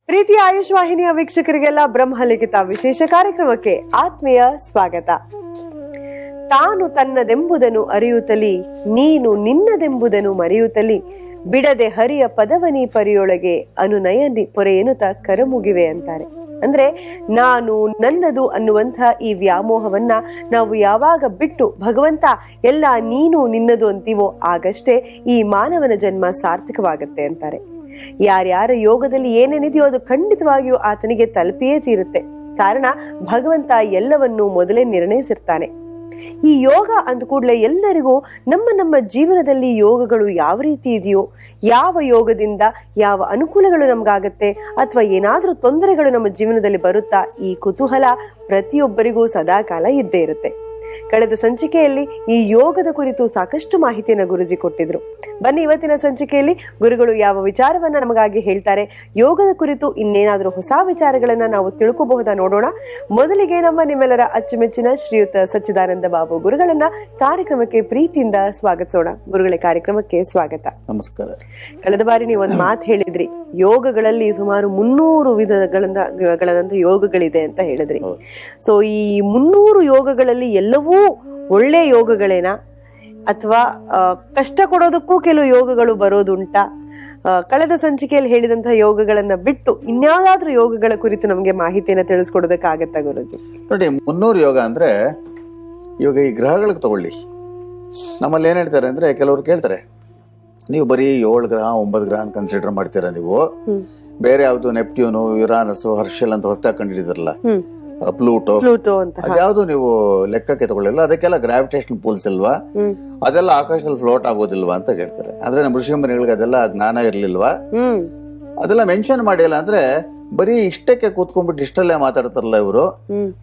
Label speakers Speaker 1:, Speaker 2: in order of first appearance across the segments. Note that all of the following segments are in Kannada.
Speaker 1: ಪ್ರೀತಿಯ ಆಯುಷ್ ವಾಹಿನಿಯ ವೀಕ್ಷಕರಿಗೆಲ್ಲ ಬ್ರಹ್ಮಲಿಖಿತ ವಿಶೇಷ ಕಾರ್ಯಕ್ರಮಕ್ಕೆ ಆತ್ಮೀಯ ಸ್ವಾಗತ. ತಾನು ತನ್ನದೆಂಬುದನ್ನು ಅರಿಯುತ್ತಲಿ, ನೀನು ನಿನ್ನದೆಂಬುದನ್ನು ಮರೆಯುತ್ತಲಿ, ಬಿಡದೆ ಹರಿಯ ಪದವನಿ ಪರಿಯೊಳಗೆ ಅನುನಯನಿ ಪೊರೆಯನುತ ಕರಮುಗಿವೆ ಅಂತಾರೆ. ಅಂದ್ರೆ ನಾನು ನನ್ನದು ಅನ್ನುವಂತಹ ಈ ವ್ಯಾಮೋಹವನ್ನ ನಾವು ಯಾವಾಗ ಬಿಟ್ಟು ಭಗವಂತ ಎಲ್ಲ ನೀನು ನಿನ್ನದು ಅಂತೀವೋ ಆಗಷ್ಟೇ ಈ ಮಾನವನ ಜನ್ಮ ಸಾರ್ಥಕವಾಗತ್ತೆ ಅಂತಾರೆ. ಯಾರ್ಯಾರ ಯೋಗದಲ್ಲಿ ಏನೇನಿದೆಯೋ ಅದು ಖಂಡಿತವಾಗಿಯೂ ಆತನಿಗೆ ತಲುಪಿಯೇ ತೀರುತ್ತೆ. ಕಾರಣ ಭಗವಂತ ಎಲ್ಲವನ್ನೂ ಮೊದಲೇ ನಿರ್ಣಯಿಸಿರ್ತಾನೆ. ಈ ಯೋಗ ಅಂದ ಕೂಡಲೇ ಎಲ್ಲರಿಗೂ ನಮ್ಮ ನಮ್ಮ ಜೀವನದಲ್ಲಿ ಯೋಗಗಳು ಯಾವ ರೀತಿ ಇದೆಯೋ, ಯಾವ ಯೋಗದಿಂದ ಯಾವ ಅನುಕೂಲಗಳು ನಮ್ಗಾಗತ್ತೆ ಅಥವಾ ಏನಾದ್ರೂ ತೊಂದರೆಗಳು ನಮ್ಮ ಜೀವನದಲ್ಲಿ ಬರುತ್ತಾ, ಈ ಕುತೂಹಲ ಪ್ರತಿಯೊಬ್ಬರಿಗೂ ಸದಾಕಾಲ ಇದ್ದೇ ಇರುತ್ತೆ. ಕಳೆದ ಸಂಚಿಕೆಯಲ್ಲಿ ಈ ಯೋಗದ ಕುರಿತು ಸಾಕಷ್ಟು ಮಾಹಿತಿಯನ್ನು ಗುರುಜಿ ಕೊಟ್ಟಿದ್ರು. ಬನ್ನಿ ಇವತ್ತಿನ ಸಂಚಿಕೆಯಲ್ಲಿ ಗುರುಗಳು ಯಾವ ವಿಚಾರವನ್ನ ನಮಗಾಗಿ ಹೇಳ್ತಾರೆ, ಯೋಗದ ಕುರಿತು ಇನ್ನೇನಾದ್ರೂ ಹೊಸ ವಿಚಾರಗಳನ್ನ ನಾವು ತಿಳ್ಕೋಬಹುದಾ ನೋಡೋಣ. ಮೊದಲಿಗೆ ನಿಮ್ಮೆಲ್ಲರ ಅಚ್ಚುಮೆಚ್ಚಿನ ಶ್ರೀಯುತ ಸಚ್ಚಿದಾನಂದ ಬಾಬು ಗುರುಗಳನ್ನ ಕಾರ್ಯಕ್ರಮಕ್ಕೆ ಪ್ರೀತಿಯಿಂದ ಸ್ವಾಗತಿಸೋಣ. ಗುರುಗಳೇ, ಕಾರ್ಯಕ್ರಮಕ್ಕೆ ಸ್ವಾಗತ.
Speaker 2: ನಮಸ್ಕಾರ.
Speaker 1: ಕಳೆದ ಬಾರಿ ನೀವು ಒಂದು ಮಾತು ಹೇಳಿದ್ರಿ, ಯೋಗಗಳಲ್ಲಿ ಸುಮಾರು 300 ವಿಧಗಳಂತ ಯೋಗಗಳಿದೆ ಅಂತ ಹೇಳಿದ್ರಿ. ಸೊ ಈ 300 ಯೋಗಗಳಲ್ಲಿ ಎಲ್ಲವೂ ಒಳ್ಳೆ ಯೋಗಗಳೇನಾ ಅಥವಾ ಕಷ್ಟ ಕೊಡೋದಕ್ಕೂ ಕೆಲವು ಯೋಗಗಳು ಬರೋದುಂಟಾ? ಕಳೆದ ಸಂಚಿಕೆಯಲ್ಲಿ ಹೇಳಿದಂತಹ ಯೋಗಗಳನ್ನ ಬಿಟ್ಟು ಇನ್ಯಾವುದಾದ್ರೂ ಯೋಗಗಳ ಕುರಿತು ನಮ್ಗೆ ಮಾಹಿತಿಯನ್ನ ತಿಳಿಸ್ಕೊಡೋದಕ್ಕಾಗತ್ತಾ ಗುರುಜಿ?
Speaker 2: ನೋಡಿ, 300 ಯೋಗ ಅಂದ್ರೆ ಇವಾಗ ಈ ಗ್ರಹಗಳಿಗೆ ತಗೊಳ್ಳಿ. ನಮ್ಮಲ್ಲಿ ಏನ್ ಹೇಳ್ತಾರೆ ಅಂದ್ರೆ, ಕೆಲವರು ಕೇಳ್ತಾರೆ, ನೀವು ಬರೀ 7 ಗ್ರಹ 9 ಗ್ರಹ ಕನ್ಸಿಡರ್ ಮಾಡ್ತೀರಾ ನೀವು? ಬೇರೆ ಯಾವ್ದು ನೆಪ್ಟ್ಯೂನು, ಯುರಾನಸ್, ಹರ್ಷಲ್ ಅಂತ ಹೊಸದಾಗಿ ಕಂಡಿಡಿದಾರಲ್ಲ, ಪ್ಲೂಟೋ
Speaker 1: ಅಂತ
Speaker 2: ಅದ್ಯಾವ್ದು ನೀವು ಲೆಕ್ಕಕ್ಕೆ ತಗೊಳ್ಳಿಲ್ಲ. ಅದಕ್ಕೆಲ್ಲ ಗ್ರಾವಿಟೇಷನ್ ಪೂಲ್ಸ್ ಇಲ್ವಾ? ಅದೆಲ್ಲ ಆಕಾಶದಲ್ಲಿ ಫ್ಲೋಟ್ ಆಗೋದಿಲ್ವಾ ಅಂತ ಕೇಳ್ತಾರೆ. ಅಂದ್ರೆ ನಮ್ಮ ಋಷಿಮುನಿಗಳಿಗೆ ಅದೆಲ್ಲ ಜ್ಞಾನ ಇರ್ಲಿಲ್ವಾ? ಅದೆಲ್ಲ ಮೆನ್ಷನ್ ಮಾಡಿಲ್ಲ. ಅಂದ್ರೆ ಬರೀ ಇಷ್ಟಕ್ಕೆ ಕೂತ್ಕೊಂಡ್ಬಿಟ್ಟು ಇಷ್ಟಲ್ಲೇ ಮಾತಾಡ್ತಾರಲ್ಲ ಇವರು,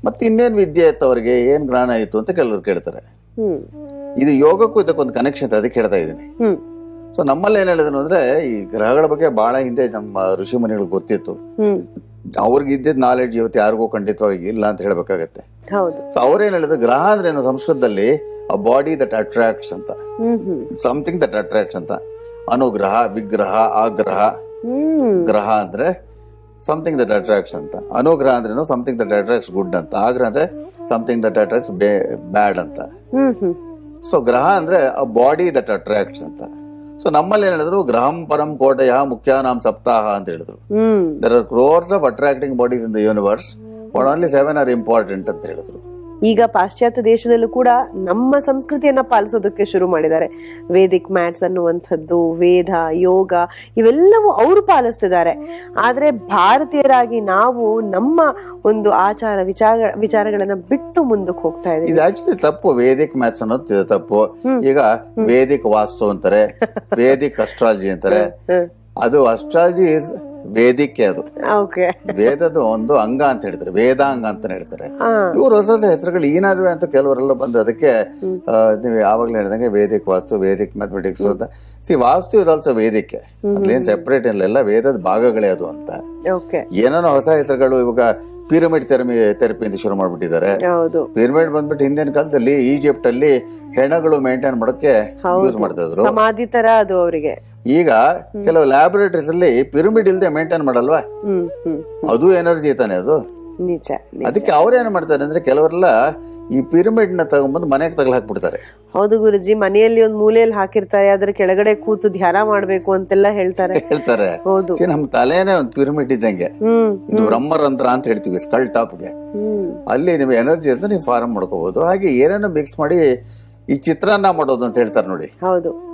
Speaker 2: ಮತ್ತೆ ಇನ್ನೇನ್ ವಿದ್ಯೆ ಇತ್ತು ಅವ್ರಿಗೆ, ಏನ್ ಜ್ಞಾನ ಇತ್ತು ಅಂತ ಕೆಲವರು ಕೇಳ್ತಾರೆ. ಇದು ಯೋಗಕ್ಕೂ ಇದಕ್ಕೊಂದು ಕನೆಕ್ಷನ್ ಇದೆ, ಅದಕ್ಕೆ ಹೇಳ್ತಾ ಇದ್ದೀನಿ. ಸೊ ನಮ್ಮಲ್ಲಿ ಏನ್ ಹೇಳಿದ್ರು ಅಂದ್ರೆ, ಈ ಗ್ರಹಗಳ ಬಗ್ಗೆ ಬಹಳ ಹಿಂದೆ ನಮ್ಮ ಋಷಿ ಮುನಿಗಳಿಗೆ ಗೊತ್ತಿತ್ತು. ಅವ್ರಿಗೆ ಇದ್ದಿದ್ ನಾಲೆಡ್ಜ್ ಇವತ್ತು ಯಾರಿಗೂ ಖಂಡಿತವಾಗಿ ಇಲ್ಲ ಅಂತ ಹೇಳ್ಬೇಕಾಗತ್ತೆ. ಸೊ ಅವ್ರೇನ್ ಹೇಳಿದ್ರು, ಗ್ರಹ ಅಂದ್ರೆ ಏನು ಸಂಸ್ಕೃತದಲ್ಲಿ ಅ ಬಾಡಿ ದಟ್ ಅಟ್ರಾಕ್ಟ್ಸ್ ಅಂತ, ಸಮಥಿಂಗ್ ದಟ್ ಅಟ್ರಾಕ್ಟ್ಸ್ ಅಂತ. ಅನುಗ್ರಹ, ವಿಗ್ರಹ, ಆಗ್ರಹ. ಗ್ರಹ ಅಂದ್ರೆ ಸಮಥಿಂಗ್ ದಟ್ ಅಟ್ರಾಕ್ಟ್ಸ್ ಅಂತ. ಅನುಗ್ರಹ ಅಂದ್ರೆ ಸಮಥಿಂಗ್ ದಟ್ ಅಟ್ರಾಕ್ಟ್ಸ್ ಗುಡ್ ಅಂತ. ಆಗ್ರಹ ಅಂದ್ರೆ ಸಮಥಿಂಗ್ ದಟ್ ಅಟ್ರಾಕ್ಟ್ಸ್ ಬ್ಯಾಡ್ ಅಂತ. ಸೊ ಗ್ರಹ ಅಂದ್ರೆ ಅ ಬಾಡಿ ದಟ್ ಅಟ್ರಾಕ್ಟ್ಸ್ ಅಂತ. ಸೊ ನಮ್ಮಲ್ಲಿ ಏನ್ ಹೇಳಿದ್ರು, ಗ್ರಹಂ ಪರಂ ಕೋಟಯ ಮುಖ್ಯಾನಾಂ ಸಪ್ತಾಹ ಅಂತ ಹೇಳಿದ್ರು. There are crores of attracting bodies in the universe, but only 7 are important ಅಂತ ಹೇಳಿದ್ರು.
Speaker 1: ಈಗ ಪಾಶ್ಚಾತ್ಯ ದೇಶದಲ್ಲೂ ಕೂಡ ನಮ್ಮ ಸಂಸ್ಕೃತಿಯನ್ನ ಪಾಲಿಸೋದಕ್ಕೆ ಶುರು ಮಾಡಿದ್ದಾರೆ. ವೇದಿಕ್ ಮ್ಯಾಟ್ಸ್ ಅನ್ನುವಂಥದ್ದು, ವೇದ, ಯೋಗ ಇವೆಲ್ಲವೂ ಅವರು ಪಾಲಿಸ್ತಿದ್ದಾರೆ. ಆದ್ರೆ ಭಾರತೀಯರಾಗಿ ನಾವು ನಮ್ಮ ಒಂದು ಆಚಾರ ವಿಚಾರಗಳನ್ನ ಬಿಟ್ಟು ಮುಂದಕ್ಕೆ ಹೋಗ್ತಾ ಇದ್ದೀವಿ.
Speaker 2: ಇದು ಆಕ್ಚುಲಿ ತಪ್ಪು. ವೇದಿಕ್ ಮ್ಯಾಥ್ಸ್ ಅನ್ನೋದು ತಪ್ಪು. ಈಗ ವೇದಿಕ್ ವಾಸ್ತು ಅಂತಾರೆ, ವೇದಿಕ್ ಅಸ್ಟ್ರಾಲಜಿ ಅಂತಾರೆ. ಅದು ಅಸ್ಟ್ರಾಲಜಿ ಇಸ್ ವೇದಿಕೆ, ಅದು ವೇದದ ಒಂದು ಅಂಗ ಅಂತ ಹೇಳ್ತಾರೆ, ವೇದಾಂಗ ಅಂತ ಹೇಳ್ತಾರೆ. ಇವ್ರು ಹೊಸ ಹೊಸ ಹೆಸರುಗಳು ಈ ನಡುವೆ ಅಂತ ಕೆಲವರೆಲ್ಲ ಬಂದು ಅದಕ್ಕೆ ನೀವು ಯಾವಾಗ್ಲೂ ಹೇಳಿದಂಗೆ ವೇದಿಕ್ ವಾಸ್ತು, ವೇದಿಕ್ ಮ್ಯಾಥಮೆಟಿಕ್ಸ್ ಅಂತ. ವಾಸ್ತು ಇಸ್ ಆಲ್ಸೋ ವೇದಿಕೆ, ಅದ್ಲೇನ್ ಸೆಪರೇಟ್ ಇಲ್ಲ, ವೇದದ ಭಾಗಗಳೇ ಅದು ಅಂತ. ಏನೇನೋ ಹೊಸ ಹೆಸರುಗಳು ಇವಾಗ ಪಿರಮಿಡ್ ಥೆರಪಿ ಅಂತ ಶುರು ಮಾಡ್ಬಿಟ್ಟಿದ್ದಾರೆ. ಪಿರಮಿಡ್ ಬಂದ್ಬಿಟ್ಟು ಹಿಂದಿನ ಕಾಲದಲ್ಲಿ ಈಜಿಪ್ಟ್ ಅಲ್ಲಿ ಹೆಣಗಳು ಮೇಂಟೈನ್ ಮಾಡೋಕೆ ಯೂಸ್ ಮಾಡ್ತಾ ಇದ್ರು,
Speaker 1: ಸಮಾಧಿ ತರ ಅದು ಅವರಿಗೆ.
Speaker 2: ಈಗ ಕೆಲವು ಲ್ಯಾಬೊರೇಟರೀಸ್ ಅಲ್ಲಿ ಪಿರಮಿಡ್ ಇಲ್ದೆ ಮೇಂಟೈನ್ ಮಾಡಲ್ವಾ, ಅದು ಎನರ್ಜಿ ತಾನೆ ಅದು. ಅದಕ್ಕೆ ಅವ್ರೇನ್ ಮಾಡ್ತಾರೆ ಅಂದ್ರೆ, ಕೆಲವರೆಲ್ಲ ಈ ಪಿರಮಿಡ್ ನ ತಗೊಂಡ್ಬಂದು ಮನೆಗೆ ತಗಲ್ ಹಾಕ್ಬಿಡ್ತಾರೆ.
Speaker 1: ಹೌದು ಗುರುಜಿ, ಮನೆಯಲ್ಲಿ ಒಂದ್ ಮೂಲೆಯಲ್ಲಿ ಹಾಕಿರ್ತಾರೆ, ಅದ್ರ ಕೆಳಗಡೆ ಕೂತು ಧ್ಯಾನ ಮಾಡ್ಬೇಕು ಅಂತೆಲ್ಲ ಹೇಳ್ತಾರೆ.
Speaker 2: ನಮ್ ತಲೆನೇ ಒಂದು ಪಿರಮಿಡ್ ಇದ್ದಂಗೆ. ಇದು ಬ್ರಹ್ಮರಂಧ್ರ ಅಂತ ಹೇಳ್ತೀವಿ, ಸ್ಕಲ್ ಟಾಪ್ಗೆ. ಅಲ್ಲಿ ನಿಮ್ಗೆ ಎನರ್ಜಿ ಅಂತ ನೀವು ಫಾರ್ಮ್ ಮಾಡ್ಕೋಬಹುದು. ಹಾಗೆ ಏನೇನೋ ಮಿಕ್ಸ್ ಮಾಡಿ ಈ ಚಿತ್ರಾನ್ನ ಮಾಡೋದು ಅಂತ ಹೇಳ್ತಾರೆ ನೋಡಿ,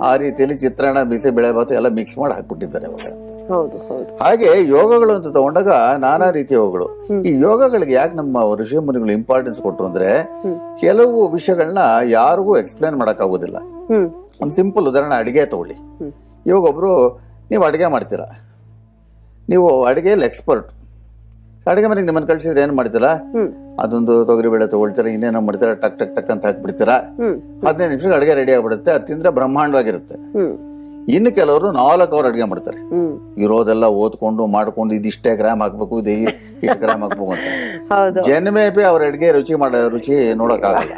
Speaker 2: ಆ ರೀತಿಯಲ್ಲಿ ಚಿತ್ರಾನ್ನ, ಬಿಸಿ ಬೆಳೆ ಭಾತು ಎಲ್ಲ ಮಿಕ್ಸ್ ಮಾಡಿ ಹಾಕ್ಬಿಟ್ಟಿದ್ದಾರೆ. ಹಾಗೆ ಯೋಗಗಳು ಅಂತ ತಗೊಂಡಾಗ ನಾನಾ ರೀತಿಯ ಯೋಗಗಳು. ಈ ಯೋಗಗಳಿಗೆ ಯಾಕೆ ನಮ್ಮ ಋಷಿ ಮುನಿಗಳು ಇಂಪಾರ್ಟೆನ್ಸ್ ಕೊಟ್ಟರು ಅಂದ್ರೆ, ಕೆಲವು ವಿಷಯಗಳನ್ನ ಯಾರಿಗೂ ಎಕ್ಸ್ಪ್ಲೇನ್ ಮಾಡಕ್ ಆಗೋದಿಲ್ಲ. ಒಂದು ಸಿಂಪಲ್ ಉದಾಹರಣೆ, ಅಡಿಗೆ ತಗೊಳ್ಳಿ. ಇವಾಗ ಒಬ್ರು, ನೀವು ಅಡಿಗೆ ಮಾಡ್ತೀರಾ, ನೀವು ಅಡಿಗೆಯಲ್ಲಿ ಎಕ್ಸ್ಪರ್ಟ್. ಅಡಿಗೆ ಮನೆಗೆ ನಿಮ್ಮನ್ನ ಕಳ್ಸಿದ್ರೆ ಏನ್ ಮಾಡ್ತೀರಾ, ಅದೊಂದು ತೊಗರಿ ಬೇಳೆ ತಗೊಳ್ತೀರಾ, ಇನ್ನೇನೋ ಮಾಡ್ತೀರಾ, ಟಕ್ ಟಕ್ ಟಕ್ ಅಂತ ಹಾಕ್ಬಿಡ್ತೀರಾ, 15 ನಿಮಿಷಕ್ಕೆ ಅಡಿಗೆ ರೆಡಿ ಆಗ್ಬಿಡುತ್ತೆ. ಅದು ತಿಂದ್ರೆ ಬ್ರಹ್ಮಾಂಡವಾಗಿರುತ್ತೆ. ಇನ್ನು ಕೆಲವರು 4 ಅವರ್ ಅಡಿಗೆ ಮಾಡ್ತಾರೆ, ಇರೋದೆಲ್ಲ ಓದ್ಕೊಂಡು ಮಾಡ್ಕೊಂಡು ಇದಿಷ್ಟೇ ಗ್ರಾಮ್ ಹಾಕ್ಬೇಕು, ಇದು ಇಷ್ಟು ಗ್ರಾಮ್ ಹಾಕ್ಬೇಕು ಅಂತ. ಜನ್ಮೇಪಿ ಅವ್ರ ಅಡಿಗೆ ರುಚಿ ನೋಡಕ್ ಆಗಲ್ಲ.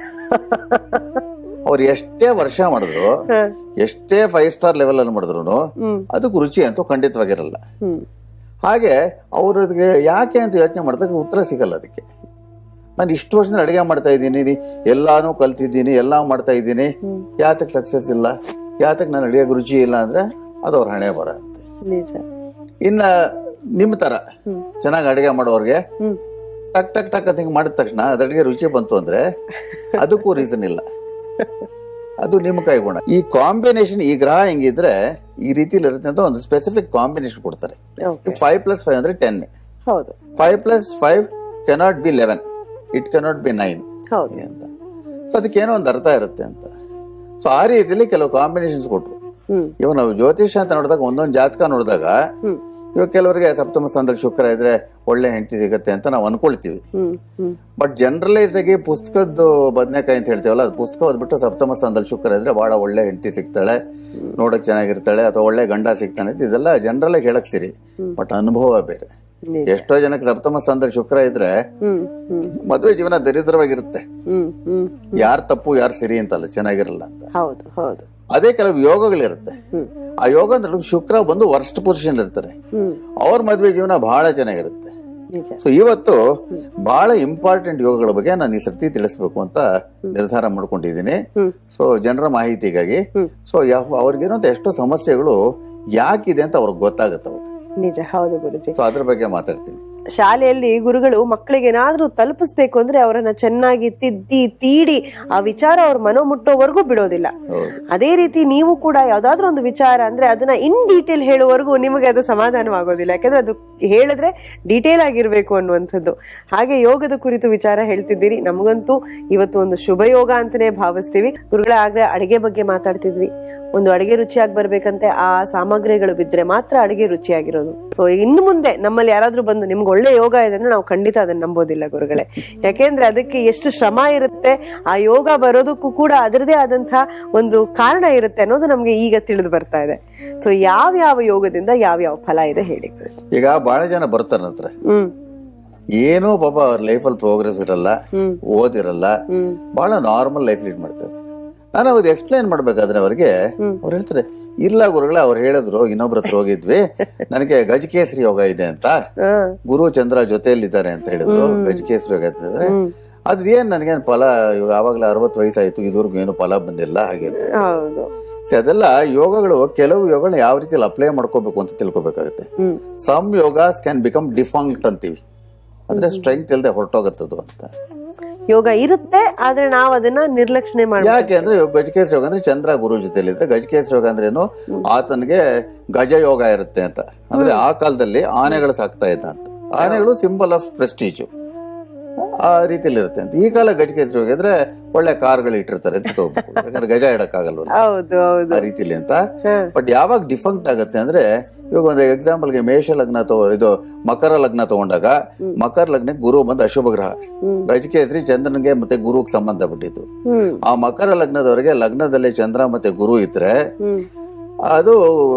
Speaker 2: ಅವ್ರು ಎಷ್ಟೇ ವರ್ಷ ಮಾಡಿದ್ರು, ಎಷ್ಟೇ 5 ಸ್ಟಾರ್ ಲೆವೆಲ್ ಅಲ್ಲಿ ಮಾಡಿದ್ರು ಅದಕ್ಕೆ ರುಚಿ ಅಂತೂ ಖಂಡಿತವಾಗಿರಲ್ಲ. ಹಾಗೆ ಅವ್ರಿಗೆ ಯಾಕೆ ಅಂತ ಯೋಚನೆ ಮಾಡಿದಾಗ ಉತ್ತರ ಸಿಗಲ್ಲ ಅದಕ್ಕೆ. ನಾನು ಇಷ್ಟು ವರ್ಷದಿಂದ ಅಡಿಗೆ ಮಾಡ್ತಾ ಇದ್ದೀನಿ, ಎಲ್ಲಾನು ಕಲ್ತಿದ್ದೀನಿ, ಎಲ್ಲಾ ಮಾಡ್ತಾ ಇದ್ದೀನಿ, ಯಾತಕ್ ಸಕ್ಸಸ್ ಇಲ್ಲ, ಯಾತಕ್ ನಾನು ಅಡಿಗೆ ರುಚಿ ಇಲ್ಲ ಅಂದ್ರೆ ಅದು ಅವ್ರ ಹಣೆ ಬರ ಅಂತೆ. ಇನ್ನ ನಿಮ್ ತರ ಚೆನ್ನಾಗಿ ಅಡಿಗೆ ಮಾಡೋರ್ಗೆ ಟಕ್ ಟಕ್ ಟಕ್ ಅಂತ ಹಿಂಗ್ ಮಾಡಿದ ತಕ್ಷಣ ಅದ್ ಅಡಿಗೆ ರುಚಿ ಬಂತು ಅಂದ್ರೆ ಅದಕ್ಕೂ ರೀಸನ್ ಇಲ್ಲ, ಅದು ನಿಮ್ಮ ಕೈ ಗುಣ. ಈ ಕಾಂಬಿನೇಷನ್, ಈ ಗ್ರಹ ಹೆಂಗಿದ್ರೆ ಈ ರೀತಿಲಿ ಇರುತ್ತೆ ಅಂತ ಒಂದು ಸ್ಪೆಸಿಫಿಕ್ ಕಾಂಬಿನೇಷನ್ ಕೊಡ್ತಾರೆ. 5+5 ಅಂದ್ರೆ 10. 5+5 cannot be 11, it cannot be 9 ಅಂತ. ಸೊ ಅದಕ್ಕೇನೋ ಒಂದು ಅರ್ಥ ಇರುತ್ತೆ ಅಂತ. ಸೊ ಆ ರೀತಿಯಲ್ಲಿ ಕೆಲವು ಕಾಂಬಿನೇಷನ್ಸ್ ಕೊಟ್ರು. ಇವಾಗ ನಾವು ಜ್ಯೋತಿಷ ಅಂತ ನೋಡಿದಾಗ ಒಂದೊಂದು ಜಾತಕ ನೋಡಿದಾಗ ಇವಾಗ ಕೆಲವರಿಗೆ ಸಪ್ತಮ ಸ್ಥಾನದಲ್ಲಿ ಶುಕ್ರ ಇದ್ರೆ ಒಳ್ಳೆ ಹೆಂಡತಿ ಸಿಗತ್ತೆ ಅಂತ ನಾವು ಅನ್ಕೊಳ್ತೀವಿ. ಬಟ್ ಜನರಲೈಸ್ಡ್ ಆಗಿ ಪುಸ್ತಕದ್ದು ಬದನೆಕಾಯಿ ಅಂತ ಹೇಳ್ತೀವಲ್ಲ, ಅದು ಪುಸ್ತಕ ಓದ್ಬಿಟ್ಟು ಸಪ್ತಮ ಸ್ಥಾನದಲ್ಲಿ ಶುಕ್ರ ಇದ್ರೆ ಬಹಳ ಒಳ್ಳೆ ಹೆಂಡತಿ ಸಿಗ್ತಾಳೆ, ನೋಡಕ್ ಚೆನ್ನಾಗಿರ್ತಾಳೆ, ಅಥವಾ ಒಳ್ಳೆ ಗಂಡ ಸಿಗ್ತಾನೆ, ಇದೆಲ್ಲ ಜನರಲ್ ಆಗಿ ಹೇಳಕ್ ಸಿರಿ. ಬಟ್ ಅನುಭವ ಬೇರೆ. ಎಷ್ಟೋ ಜನಕ್ಕೆ ಸಪ್ತಮ ಸ್ಥಾನದಲ್ಲಿ ಶುಕ್ರ ಇದ್ರೆ ಮದುವೆ ಜೀವನ ದರಿದ್ರವಾಗಿರುತ್ತೆ. ಯಾರ್ ತಪ್ಪು ಯಾರು ಸರಿ ಅಂತಲ್ಲ, ಚೆನ್ನಾಗಿರಲ್ಲ ಅಂತ. ಅದೇ ಕೆಲವು ಯೋಗಗಳಿರುತ್ತೆ. ಆ ಯೋಗ ಅಂದ್ರೆ ಶುಕ್ರ ಬಂದು ವರ್ಸ್ಟ್ ಪೊಸಿಷನ್ ಇರ್ತಾರೆ, ಅವ್ರ ಮದುವೆ ಜೀವನ ಬಹಳ ಚೆನ್ನಾಗಿರುತ್ತೆ. ಸೊ ಇವತ್ತು ಬಹಳ ಇಂಪಾರ್ಟೆಂಟ್ ಯೋಗಗಳ ಬಗ್ಗೆ ನಾನು ಈ ಸರ್ತಿ ತಿಳಿಸ್ಬೇಕು ಅಂತ ನಿರ್ಧಾರ ಮಾಡ್ಕೊಂಡಿದ್ದೀನಿ. ಸೊ ಜನರ ಮಾಹಿತಿಗಾಗಿ. ಸೊ ಅವ್ರಿಗೇನಂತ ಎಷ್ಟೋ ಸಮಸ್ಯೆಗಳು ಯಾಕಿದೆ ಅಂತ ಅವ್ರಿಗೆ ಗೊತ್ತಾಗತ್ತವ.
Speaker 1: ನಿಜ, ಹೌದು ಗುರುಜಿ.
Speaker 2: ಸೊ ಅದ್ರ ಬಗ್ಗೆ ಮಾತಾಡ್ತೀನಿ.
Speaker 1: ಶಾಲೆಯಲ್ಲಿ ಗುರುಗಳು ಮಕ್ಕಳಿಗೆ ಏನಾದ್ರೂ ತಲುಪಿಸ್ಬೇಕು ಅಂದ್ರೆ ಅವರನ್ನ ಚೆನ್ನಾಗಿ ತಿದ್ದಿ ತೀಡಿ ಆ ವಿಚಾರ ಅವ್ರ ಮನೋ ಮುಟ್ಟೋವರೆಗೂ ಬಿಡೋದಿಲ್ಲ. ಅದೇ ರೀತಿ ನೀವು ಕೂಡ ಯಾವ್ದಾದ್ರು ಒಂದು ವಿಚಾರ ಅಂದ್ರೆ ಅದನ್ನ ಇನ್ ಡೀಟೇಲ್ ಹೇಳುವವರೆಗೂ ನಿಮಗೆ ಅದು ಸಮಾಧಾನವಾಗೋದಿಲ್ಲ. ಯಾಕಂದ್ರೆ ಅದು ಹೇಳಿದ್ರೆ ಡೀಟೇಲ್ ಆಗಿರ್ಬೇಕು ಅನ್ನುವಂಥದ್ದು. ಹಾಗೆ ಯೋಗದ ಕುರಿತು ವಿಚಾರ ಹೇಳ್ತಿದ್ದೀರಿ. ನಮಗಂತೂ ಇವತ್ತು ಒಂದು ಶುಭ ಯೋಗ ಅಂತಾನೆ ಭಾವಿಸ್ತೀವಿ. ಗುರುಗಳ ಆಗ್ಲೇ ಅಡಿಗೆ ಬಗ್ಗೆ ಮಾತಾಡ್ತಿದ್ವಿ. ಒಂದು ಅಡಿಗೆ ರುಚಿಯಾಗಿ ಬರ್ಬೇಕಂತೆ ಆ ಸಾಮಗ್ರಿಗಳು ಬಿದ್ರೆ ಮಾತ್ರ ಅಡಿಗೆ ರುಚಿಯಾಗಿರೋದು. ಸೊ ಇನ್ನು ಮುಂದೆ ನಮ್ಮಲ್ಲಿ ಯಾರಾದ್ರೂ ಬಂದು ನಿಮ್ಗೆ ಒಳ್ಳೆ ಯೋಗ ಇದೆ ಅಂದ್ರೆ ನಾವು ಖಂಡಿತ ಅದನ್ನ ನಂಬೋದಿಲ್ಲ ಗುರುಗಳೇ. ಯಾಕೆಂದ್ರೆ ಅದಕ್ಕೆ ಎಷ್ಟು ಶ್ರಮ ಇರುತ್ತೆ, ಆ ಯೋಗ ಬರೋದಕ್ಕೂ ಕೂಡ ಅದರದೇ ಆದಂತಹ ಒಂದು ಕಾರಣ ಇರುತ್ತೆ ಅನ್ನೋದು ನಮ್ಗೆ ಈಗ ತಿಳಿದು ಬರ್ತಾ ಇದೆ. ಸೊ ಯಾವ ಯೋಗದಿಂದ ಯಾವ ಫಲ ಇದೆ ಹೇಳಿ.
Speaker 2: ಈಗ ಬಹಳ ಜನ ಬರ್ತಾರ ನಂತರ ಏನೋ ಪಾಪ ಅವ್ರ ಲೈಫಲ್ಲಿ ಪ್ರೋಗ್ರೆಸ್ ಇರಲ್ಲ, ಓದಿರಲ್ಲ, ಬಹಳ ನಾರ್ಮಲ್ ಲೈಫ್ ಲೀಡ್ ಮಾಡ್ತಾರೆ. ನಾನು ಅವ್ರಿಗೆ ಎಕ್ಸ್ಪ್ಲೈನ್ ಮಾಡ್ಬೇಕಾದ್ರೆ ಅವ್ರಿಗೆ ಅವ್ರು ಹೇಳ್ತಾರೆ, ಇಲ್ಲ ಗುರುಗಳೇ ಅವ್ರು ಹೇಳಿದ್ರು, ಇನ್ನೊಬ್ರ ಹತ್ರ ಹೋಗಿದ್ವಿ, ನನಗೆ ಗಜಕೇಸರಿ ಯೋಗ ಇದೆ ಅಂತ, ಗುರು ಚಂದ್ರ ಜೊತೆಯಲ್ಲಿದ್ದಾರೆ ಅಂತ ಹೇಳಿದ್ರು, ಗಜಕೇಸರಿ ಯೋಗ ಅಂತಂದ್ರೆ ಅದ್ರ ಏನ್ ನನಗೇನು ಫಲ, ಆವಾಗ್ಲೇ 60 ವಯಸ್ಸಾಯ್ತು, ಇದುವರೆಗೂ ಏನು ಫಲ ಬಂದಿಲ್ಲ ಹಾಗೆ ಅಂತ. ಅದೆಲ್ಲ ಯೋಗಗಳು, ಕೆಲವು ಯೋಗಗಳನ್ನ ಯಾವ ರೀತಿಯಲ್ಲಿ ಅಪ್ಲೈ ಮಾಡ್ಕೋಬೇಕು ಅಂತ ತಿಳ್ಕೊಬೇಕಾಗುತ್ತೆ. ಸಮ್ ಯೋಗಾಸ್ ಕ್ಯಾನ್ ಬಿಕಮ್ ಡಿಫಂಕ್ಟ್ ಅಂತೀವಿ, ಅಂದ್ರೆ ಸ್ಟ್ರೆಂತ್ ಇಲ್ಲದೆ ಹೊರಟೋಗತ್ತದು ಅಂತ.
Speaker 1: ಯೋಗ ಇರುತ್ತೆ, ಆದ್ರೆ ನಾವು ಅದನ್ನ ನಿರ್ಲಕ್ಷಣೆ ಮಾಡಿ.
Speaker 2: ಯಾಕೆ ಅಂದ್ರೆ ಗಜಕೇಸರಿ ಯೋಗ ಅಂದ್ರೆ ಚಂದ್ರ ಗುರು ಜೊತೆಲಿದ್ರೆ, ಗಜಕೇಸರಿ ಯೋಗ ಅಂದ್ರೆ ಏನು, ಆತನಿಗೆ ಗಜ ಯೋಗ ಇರುತ್ತೆ ಅಂತ. ಅಂದ್ರೆ ಆ ಕಾಲದಲ್ಲಿ ಆನೆಗಳು ಸಾಕ್ತಾ ಇದ್ದ ಅಂತ, ಆನೆಗಳು ಸಿಂಬಲ್ ಆಫ್ ಪ್ರೆಸ್ಟೀಜ್, ಆ ರೀತಿಯಲ್ಲಿ ಇರುತ್ತೆ ಅಂತ. ಈ ಕಾಲ ಗಜಕೇಸರಿ ಯೋಗ ಇದ್ರೆ ಒಳ್ಳೆ ಕಾರ್ಗಳು ಇಟ್ಟಿರ್ತಾರೆ ಅಂತ ತಗೋಬೇಕು, ಯಾಕಂದ್ರೆ ಗಜ ಇಡಕ್ಕಾಗಲ್ವ ಆ ರೀತಿಲಿ ಅಂತ. ಬಟ್ ಯಾವಾಗ ಡಿಫಂಕ್ಟ್ ಆಗುತ್ತೆ ಅಂದ್ರೆ, ಇವಾಗ ಒಂದು ಎಕ್ಸಾಂಪಲ್ಗೆ ಮೇಷ ಲಗ್ನ ಇದು ಮಕರ ಲಗ್ನ ತಗೊಂಡಾಗ, ಮಕರ ಲಗ್ನಕ್ಕೆ ಗುರು ಬಂದು ಅಶುಭ ಗ್ರಹ, ಗಜಕೇಸರಿ ಚಂದ್ರನಿಗೆ ಮತ್ತೆ ಗುರುಗೆ ಸಂಬಂಧಪಟ್ಟಿದ್ದು. ಆ ಮಕರ ಲಗ್ನದವರೆಗೆ ಲಗ್ನದಲ್ಲಿ ಚಂದ್ರ ಮತ್ತೆ ಗುರು ಇದ್ರೆ ಅದು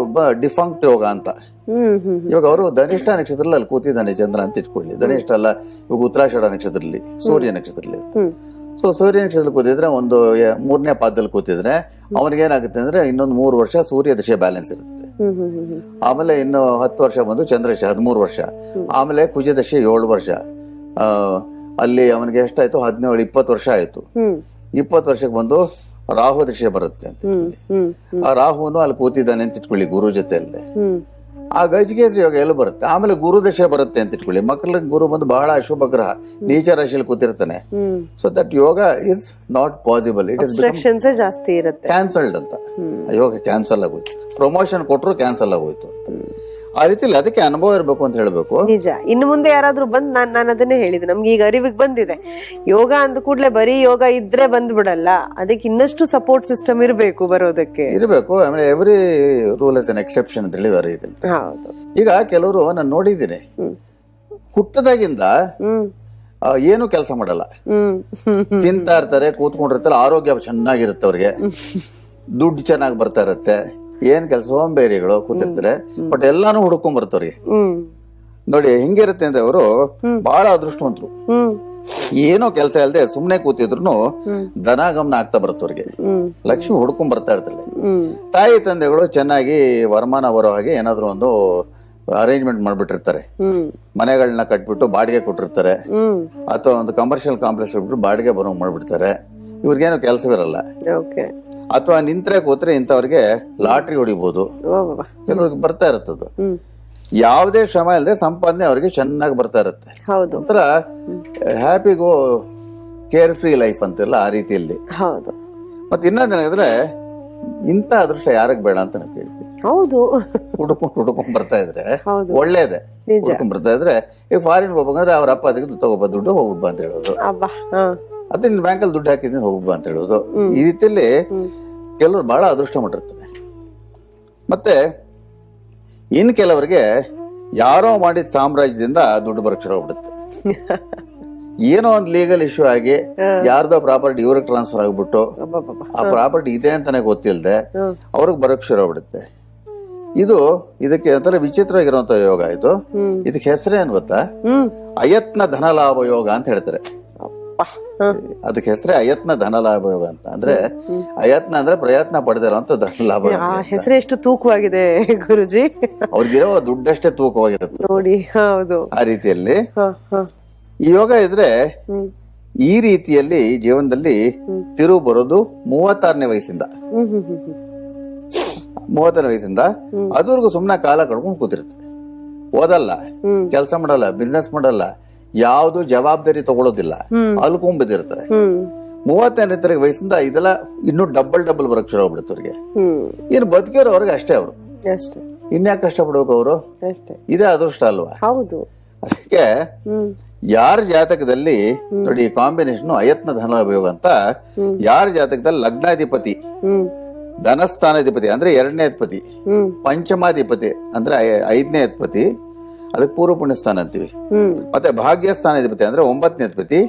Speaker 2: ಡಿಫಂಕ್ಟ್ ಯೋಗ ಅಂತ. ಇವಾಗ ಅವರು ಧನಿಷ್ಠ ನಕ್ಷತ್ರದಲ್ಲಿ ಅಲ್ಲಿ ಕೂತಿದ್ದಾನೆ ಚಂದ್ರ ಅಂತ ಇಟ್ಕೊಳ್ಳಿ, ಧನಿಷ್ಠ ಅಲ್ಲ, ಇವಾಗ ಉತ್ತರಾಷಾಢ ನಕ್ಷತ್ರದಲ್ಲಿ, ಸೂರ್ಯ ನಕ್ಷತ್ರದಲ್ಲಿ. ಸೊ ಸೂರ್ಯ ನಕ್ಷತ್ರದಲ್ಲಿ ಕೂತಿದ್ರೆ ಒಂದು 3ನೇ ಪಾದದಲ್ಲಿ ಕೂತಿದ್ರೆ ಅವನಿಗೇನಾಗುತ್ತೆ ಅಂದ್ರೆ ಇನ್ನೊಂದು 3 ವರ್ಷ ಸೂರ್ಯ ದಶೆ ಬ್ಯಾಲೆನ್ಸ್ ಇರುತ್ತೆ. ಆಮೇಲೆ ಇನ್ನು 10 ವರ್ಷ ಬಂದು ಚಂದ್ರದಶೆ 13 ವರ್ಷ, ಆಮೇಲೆ ಕುಜ ದಶೆ 7 ವರ್ಷ. ಅಲ್ಲಿ ಅವನಿಗೆ ಎಷ್ಟಾಯ್ತು, 17-20 ವರ್ಷ ಆಯ್ತು. 20 ವರ್ಷಕ್ಕೆ ಬಂದು ರಾಹು ದಶೆ ಬರುತ್ತೆ ಅಂತ. ಆ ರಾಹುನು ಅಲ್ಲಿ ಕೂತಿದ್ದಾನೆ ಅಂತ ಇಟ್ಕೊಳ್ಳಿ ಗುರು ಜೊತೆಯಲ್ಲೇ. ಆ ಗಜಕೇಸರಿ ಯೋಗ ಎಲ್ಲ ಬರುತ್ತೆ. ಆಮೇಲೆ ಗುರು ದಶೆ ಬರುತ್ತೆ ಅಂತ ಇಟ್ಕೊಳ್ಳಿ, ಮಕ್ಕಳಿಗೆ ಗುರು ಬಂದು ಬಹಳ ಅಶುಭ ಗ್ರಹ, ನೀಚ ರಾಶಿಯಲ್ಲಿ ಕೂತಿರ್ತಾನೆ. So that yoga is not possible, it is
Speaker 1: ಜಾಸ್ತಿ ಇರುತ್ತೆ,
Speaker 2: ಕ್ಯಾನ್ಸಲ್ಡ್ ಅಂತ. ಯೋಗ ಕ್ಯಾನ್ಸಲ್ ಆಗೋಯ್ತು, ಪ್ರಮೋಷನ್ ಕೊಟ್ಟರು ಕ್ಯಾನ್ಸಲ್ ಆಗೋಯ್ತು. ಆ ರೀತಿಲಿ ಅದಕ್ಕೆ ಅನುಭವ ಇರಬೇಕು ಅಂತ ಹೇಳ್ಬೇಕು.
Speaker 1: ನಿಜ. ಇನ್ನು ಮುಂದೆ ಯಾರಾದ್ರೂ ಬಂದ್ ನಾನು ಅದನ್ನೇ ಹೇಳಿದ್ದು, ನಮ್ಗೆ ಈಗ ಅರಿವಿಗೆ ಬಂದಿದೆ, ಯೋಗ ಅಂದ ಕೂಡ್ಲೆ ಬರೀ ಯೋಗ ಇದ್ರೆ ಬಂದ್ಬಿಡಲ್ಲ, ಅದಕ್ಕೆ ಇನ್ನಷ್ಟು ಸಪೋರ್ಟ್ ಸಿಸ್ಟಮ್ ಇರಬೇಕು, ಬರೋದಕ್ಕೆ
Speaker 2: ಇರಬೇಕು. ಆಮೇಲೆ every rule is an exception ಅಂತ ಹೇಳಿ ಬರೀ ಇದೆ. ಈಗ ಕೆಲವರು ನಾನು ನೋಡಿದ್ದೀನಿ, ಹುಟ್ಟದಾಗಿಂದ ಏನು ಕೆಲಸ ಮಾಡಲ್ಲ, ತಿಂತಾ ಇರ್ತಾರೆ, ಕೂತ್ಕೊಂಡಿರ್ತಾರೆ, ಆರೋಗ್ಯ ಚೆನ್ನಾಗಿರುತ್ತೆ, ಅವ್ರಿಗೆ ದುಡ್ಡು ಚೆನ್ನಾಗಿ ಬರ್ತಾ ಇರತ್ತೆ, ಏನ್ ಕೆಲಸ, ಸೋಂಬೇರಿಗಳು ಕೂತಿರ್ತಾರೆ, ಬಟ್ ಎಲ್ಲಾನು ಹುಡ್ಕೊಂಡ್ ಬರ್ತಾವ್ರಿಗೆ. ನೋಡಿ ಹೆಂಗಿರುತ್ತೆ ಅಂದ್ರೆ ಅವರು ಬಹಳ ಅದೃಷ್ಟವಂತರು. ಏನೋ ಕೆಲಸ ಇಲ್ಲದೆ ಸುಮ್ನೆ ಕೂತಿದ್ರು ಧನಾಗಮನ ಆಗ್ತಾ ಬರುತ್ತವ್ರಿಗೆ. ಲಕ್ಷ್ಮಿ ಹುಡ್ಕೊಂಡ್ ಬರ್ತಾ ಇರ್ತಾಳೆ. ತಾಯಿ ತಂದೆಗಳು ಚೆನ್ನಾಗಿ ವರಮಾನ ಬರೋ ಹಾಗೆ ಏನಾದ್ರು ಒಂದು ಅರೇಂಜ್ಮೆಂಟ್ ಮಾಡ್ಬಿಟ್ಟಿರ್ತಾರೆ. ಮನೆಗಳನ್ನ ಕಟ್ಬಿಟ್ಟು ಬಾಡಿಗೆ ಕೊಟ್ಟಿರ್ತಾರೆ, ಅಥವಾ ಒಂದು ಕಮರ್ಷಿಯಲ್ ಕಾಂಪ್ಲೆಕ್ಸ್ ಬಿಟ್ಟು ಬಾಡಿಗೆ ಬರೋ ಮಾಡ್ಬಿಡ್ತಾರೆ. ಇವ್ರಿಗೇನು ಕೆಲಸವಿರಲ್ಲ. ಅಥವಾ ನಿಂತ್ರೆ ಕೂತ್ರೆ ಇಂಥವ್ರಿಗೆ ಲಾಟ್ರಿ ಹೊಡಿಬಹುದು, ಕೆಲವ್ರಿಗೆ ಬರ್ತಾ ಇರುತ್ತದು. ಯಾವುದೇ ಶ್ರಮ ಇಲ್ಲದೆ ಸಂಪಾದನೆ ಅವ್ರಿಗೆ ಚೆನ್ನಾಗಿ ಬರ್ತಾ ಇರುತ್ತೆ. ಒಂಥರ ಹ್ಯಾಪಿ ಗೋ ಕೇರ್ ಫ್ರೀ ಲೈಫ್ ಅಂತೆಲ್ಲ ಆ ರೀತಿಯಲ್ಲಿ. ಮತ್ತೆ ಇನ್ನೊಂದೇನಾದ್ರೆ ಇಂಥ ಅದೃಷ್ಟ ಯಾರಿಗೆ ಬೇಡ ಅಂತ ನಾವು ಕೇಳ್ತೀವಿ. ಹುಡ್ಕೊಂಡ್ ಬರ್ತಾ ಇದ್ರೆ ಒಳ್ಳೇದೇ. ಹುಡ್ಕೊಂಡ್ ಬರ್ತಾ ಇದ್ರೆ ಈಗ ಫಾರಿನ್ ಹೋಗ್ಬೇಕಂದ್ರೆ ಅವ್ರ ಅಪ್ಪ ಅದಕ್ಕೆ ತಗೋಬ ದುಡ್ಡು ಹೋಗ್ಬಿಡ್ಬ ಅಂತ ಹೇಳೋದು, ಅದೇ ನಿನ್ ಬ್ಯಾಂಕಲ್ಲಿ ದುಡ್ಡು ಹಾಕಿದ್ದೀನಿ ಹೋಗ್ಬ ಅಂತ ಹೇಳೋದು. ಈ ರೀತಿಯಲ್ಲಿ ಕೆಲವರು ಬಹಳ ಅದೃಷ್ಟ ಮಾಡಿರ್ತಾರೆ. ಮತ್ತೆ ಇನ್ ಕೆಲವರಿಗೆ ಯಾರೋ ಮಾಡಿದ ಸಾಮ್ರಾಜ್ಯದಿಂದ ದುಡ್ಡು ಬರಕ್ ಶುರು ಆಗ್ಬಿಡುತ್ತೆ. ಏನೋ ಒಂದು ಲೀಗಲ್ ಇಶ್ಯೂ ಆಗಿ ಯಾರ್ದೋ ಪ್ರಾಪರ್ಟಿ ಇವ್ರಿಗೆ ಟ್ರಾನ್ಸ್ಫರ್ ಆಗ್ಬಿಟ್ಟು ಆ ಪ್ರಾಪರ್ಟಿ ಇದೆ ಅಂತಾನೆ ಗೊತ್ತಿಲ್ಲದೆ ಅವ್ರಿಗೆ ಬರಕ್ ಶುರು ಆಗ್ಬಿಡುತ್ತೆ. ಇದಕ್ಕೆ ಒಂಥರ ವಿಚಿತ್ರವಾಗಿರುವಂತ ಯೋಗ ಇದು. ಇದಕ್ಕೆ ಹೆಸರೇನು ಗೊತ್ತಾ? ಅಯತ್ನ ಧನಲಾಭ ಯೋಗ ಅಂತ ಹೇಳ್ತಾರೆ. ಅದಕ್ಕೆ ಹೆಸರೇ ಅಯತ್ನ ಧನಲಾಭ ಯೋಗ ಅಂತ. ಅಂದ್ರೆ ಅಯತ್ನ ಅಂದ್ರೆ ಪ್ರಯತ್ನ ಪಡೆದಿರುವಂತ ಧನಲಾಭ.
Speaker 1: ಹೆಸರು ಎಷ್ಟು ತೂಕವಾಗಿದೆ ಗುರುಜಿ.
Speaker 2: ಅವ್ರಿಗಿರೋ ದುಡ್ಡಷ್ಟೇ ತೂಕವಾಗಿರುತ್ತೆ
Speaker 1: ನೋಡಿ. ಹೌದು,
Speaker 2: ಆ ರೀತಿಯಲ್ಲಿ ಈ ಯೋಗ ಇದ್ರೆ ಈ ರೀತಿಯಲ್ಲಿ ಜೀವನದಲ್ಲಿ ತಿರುವು ಬರೋದು 36ನೇ ವಯಸ್ಸಿಂದ. 30ನೇ ವಯಸ್ಸಿಂದ ಅದುವರೆಗೂ ಸುಮ್ನೆ ಕಾಲ ಕಳ್ಕೊಂಡು ಕೂತಿರುತ್ತೆ. ಓದಲ್ಲ, ಕೆಲಸ ಮಾಡಲ್ಲ, ಬಿಸ್ನೆಸ್ ಮಾಡಲ್ಲ, ಯಾವ್ದು ಜವಾಬ್ದಾರಿ ತಗೊಳ್ಳೋದಿಲ್ಲ, ಅಲ್ಕೊಂಡ್ಬಿದ್ದಿರ್ತಾರೆ. 35ನೇ ವಯಸ್ಸಿಂದ ಇದೆಲ್ಲ ಇನ್ನೂ ಡಬಲ್ ಬರಕ್ ಶುರು ಆಗ್ಬಿಡುತ್ತೆ ಅವ್ರಿಗೆ. ಇನ್ನು ಬದುಕಿರೋ ಅವ್ರಿಗೆ ಅಷ್ಟೇ. ಅವರು ಇನ್ಯಾಕೆ ಕಷ್ಟ ಪಡ್ಬೇಕು ಅವರು? ಇದೇ ಅದೃಷ್ಟ ಅಲ್ವಾ? ಹೌದು. ಅದಕ್ಕೆ ಯಾರ ಜಾತಕದಲ್ಲಿ ನೋಡಿ ಕಾಂಬಿನೇಷನ್ ಅಯತ್ನ ಧನಲಾಭ ಯೋಗ ಅಂತ, ಯಾರ ಜಾತಕದಲ್ಲಿ ಲಗ್ನಾಧಿಪತಿ, ಧನಸ್ಥಾನಾಧಿಪತಿ ಅಂದ್ರೆ 2ನೇ ಅಧಿಪತಿ, ಪಂಚಮಾಧಿಪತಿ ಅಂದ್ರೆ 5ನೇ ಅಧಿಪತಿ, ಅದಕ್ಕೆ ಪೂರ್ವ ಪುಣ್ಯ ಸ್ಥಾನ ಅಂತೀವಿ. ಮತ್ತೆ ಭಾಗ್ಯಸ್ಥಾನಾಧಿಪತಿ ಅಂದ್ರೆ 9ನೇ ಅಧಿಪತಿ,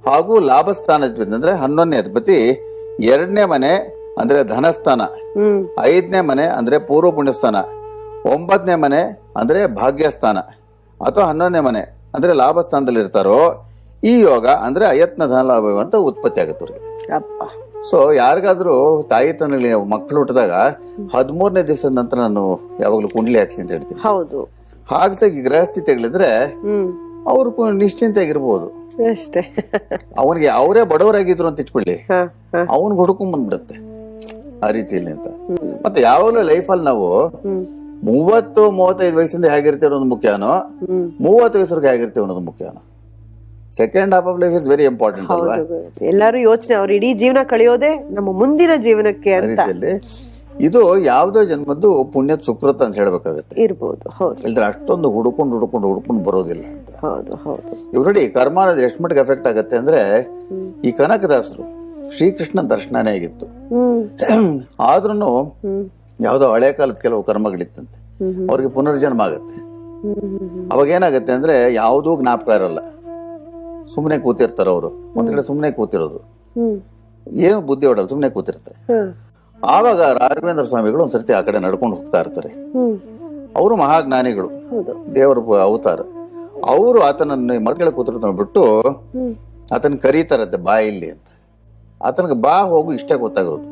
Speaker 2: ಹಾಗೂ ಲಾಭಸ್ಥಾನಾಧಿಪತಿ ಅಂದ್ರೆ 11ನೇ ಅಧಿಪತಿ 2ನೇ ಮನೆ ಅಂದ್ರೆ ಧನಸ್ಥಾನ, 5ನೇ ಮನೆ ಅಂದ್ರೆ ಪೂರ್ವ ಪುಣ್ಯ ಸ್ಥಾನ, 9ನೇ ಮನೆ ಅಂದ್ರೆ ಭಾಗ್ಯಸ್ಥಾನ ಅಥವಾ 11ನೇ ಮನೆ ಅಂದ್ರೆ ಲಾಭ ಸ್ಥಾನದಲ್ಲಿ ಇರ್ತಾರೋ ಈ ಯೋಗ ಅಂದ್ರೆ ಅಯತ್ನ ಧನಲಾಭ ಯೋಗ ಅಂತ ಉತ್ಪತ್ತಿ ಆಗುತ್ತೆ ಅವ್ರಿಗೆ. ಸೊ ಯಾರಿಗಾದ್ರೂ ತಾಯಿ ತನ್ನಲ್ಲಿ ಮಕ್ಕಳು ಹುಟ್ಟಿದಾಗ 13ನೇ ದಿವಸದ ನಂತರ ನಾನು ಯಾವಾಗ್ಲೂ ಕುಂಡ್ಲಿ ಹಾಕ್ಸಿ ಅಂತ ಹೇಳ್ತೀನಿ. ಹೌದು. ಹಾಕ್ಸಾಗಿ ಗೃಹಸ್ಥಿ ತೆಗಳಿದ್ರೆ ಅವ್ರು ನಿಶ್ಚಿಂತೆಯಾಗಿರ್ಬೋದು ಅಷ್ಟೇ. ಅವನಿಗೆ ಅವರೇ ಬಡವರಾಗಿದ್ರು ಅಂತ ಇಟ್ಕೊಳ್ಳಿ, ಅವನ್ಗೆ ಹುಡುಕೊಂಡ್ ಬಂದ್ಬಿಡುತ್ತೆ ಆ ರೀತಿಯಲ್ಲಿ ಅಂತ. ಮತ್ತೆ ಯಾವಾಗಲೂ ಲೈಫಲ್ಲಿ ನಾವು 30-35 ವಯಸ್ಸಿಂದ ಹೇಗಿರ್ತೀವಿ ಅನ್ನೋದು ಮುಖ್ಯನೋ, 30 ವಯಸ್ಸಿಗೆ ಹೇಗಿರ್ತೀವಿ ಅನ್ನೋದು ಮುಖ್ಯನೋ. Second half of life is very important ಅಲ್ವಾ?
Speaker 1: ಎಲ್ಲರೂ ಯೋಚನೆ ಅವ್ರ ಇಡೀ ಜೀವನ ಕಳೆಯೋದೇ ನಮ್ಮ ಮುಂದಿನ ಜೀವನಕ್ಕೆ ಅಂತ.
Speaker 2: ಇದು ಯಾವ್ದೋ ಜನ್ಮದ್ದು ಪುಣ್ಯದ ಸುಕೃತ ಅಂತ ಹೇಳ್ಬೇಕಾಗತ್ತೆ.
Speaker 1: ಇರ್ಬೋದು.
Speaker 2: ಇಲ್ದ್ರೆ ಅಷ್ಟೊಂದು ಹುಡ್ಕೊಂಡು ಬರೋದಿಲ್ಲ ಅಂತ. ಇವ್ ನೋಡಿ ಕರ್ಮ ಅನ್ನೋದು ಎಷ್ಟು ಮಟ್ಟಿಗೆ ಎಫೆಕ್ಟ್ ಆಗತ್ತೆ ಅಂದ್ರೆ, ಈ ಕನಕದಾಸರು ಶ್ರೀಕೃಷ್ಣ ದರ್ಶನನೇ ಆಗಿತ್ತು. ಆದ್ರೂ ಯಾವ್ದೋ ಹಳೆ ಕಾಲದ ಕೆಲವು ಕರ್ಮಗಳಿತ್ತಂತೆ, ಅವ್ರಿಗೆ ಪುನರ್ಜನ್ಮ ಆಗತ್ತೆ. ಅವಾಗ ಏನಾಗತ್ತೆ ಅಂದ್ರೆ ಯಾವ್ದೂ ಜ್ಞಾಪಕ ಇರಲ್ಲ, ಸುಮ್ನೆ ಕೂತಿರ್ತಾರ ಅವರು. ಒಂದ್ ಕಡೆ ಸುಮ್ನೆ ಕೂತಿರೋದು, ಏನು ಬುದ್ಧಿ ಹೊಡಲ್ಲ, ಸುಮ್ನೆ ಕೂತಿರ್ತಾರೆ. ಆವಾಗ ರಾಘವೇಂದ್ರ ಸ್ವಾಮಿಗಳು ಒಂದ್ಸರ್ತಿ ಆ ಕಡೆ ನಡ್ಕೊಂಡು ಹೋಗ್ತಾ ಇರ್ತಾರೆ. ಅವರು ಮಹಾಜ್ಞಾನಿಗಳು, ದೇವರ ಅವತಾರ. ಅವರು ಆತನನ್ನು ಮರಗಳ ಕೂತಿರ್ತ ಬಿಟ್ಟು ಆತನ ಕರೀತಾರತ್ತೆ ಬಾ ಇಲ್ಲಿ ಅಂತ. ಆತನಿಗೆ ಬಾ ಹೋಗು ಇಷ್ಟೇ ಗೊತ್ತಾಗಿರೋದು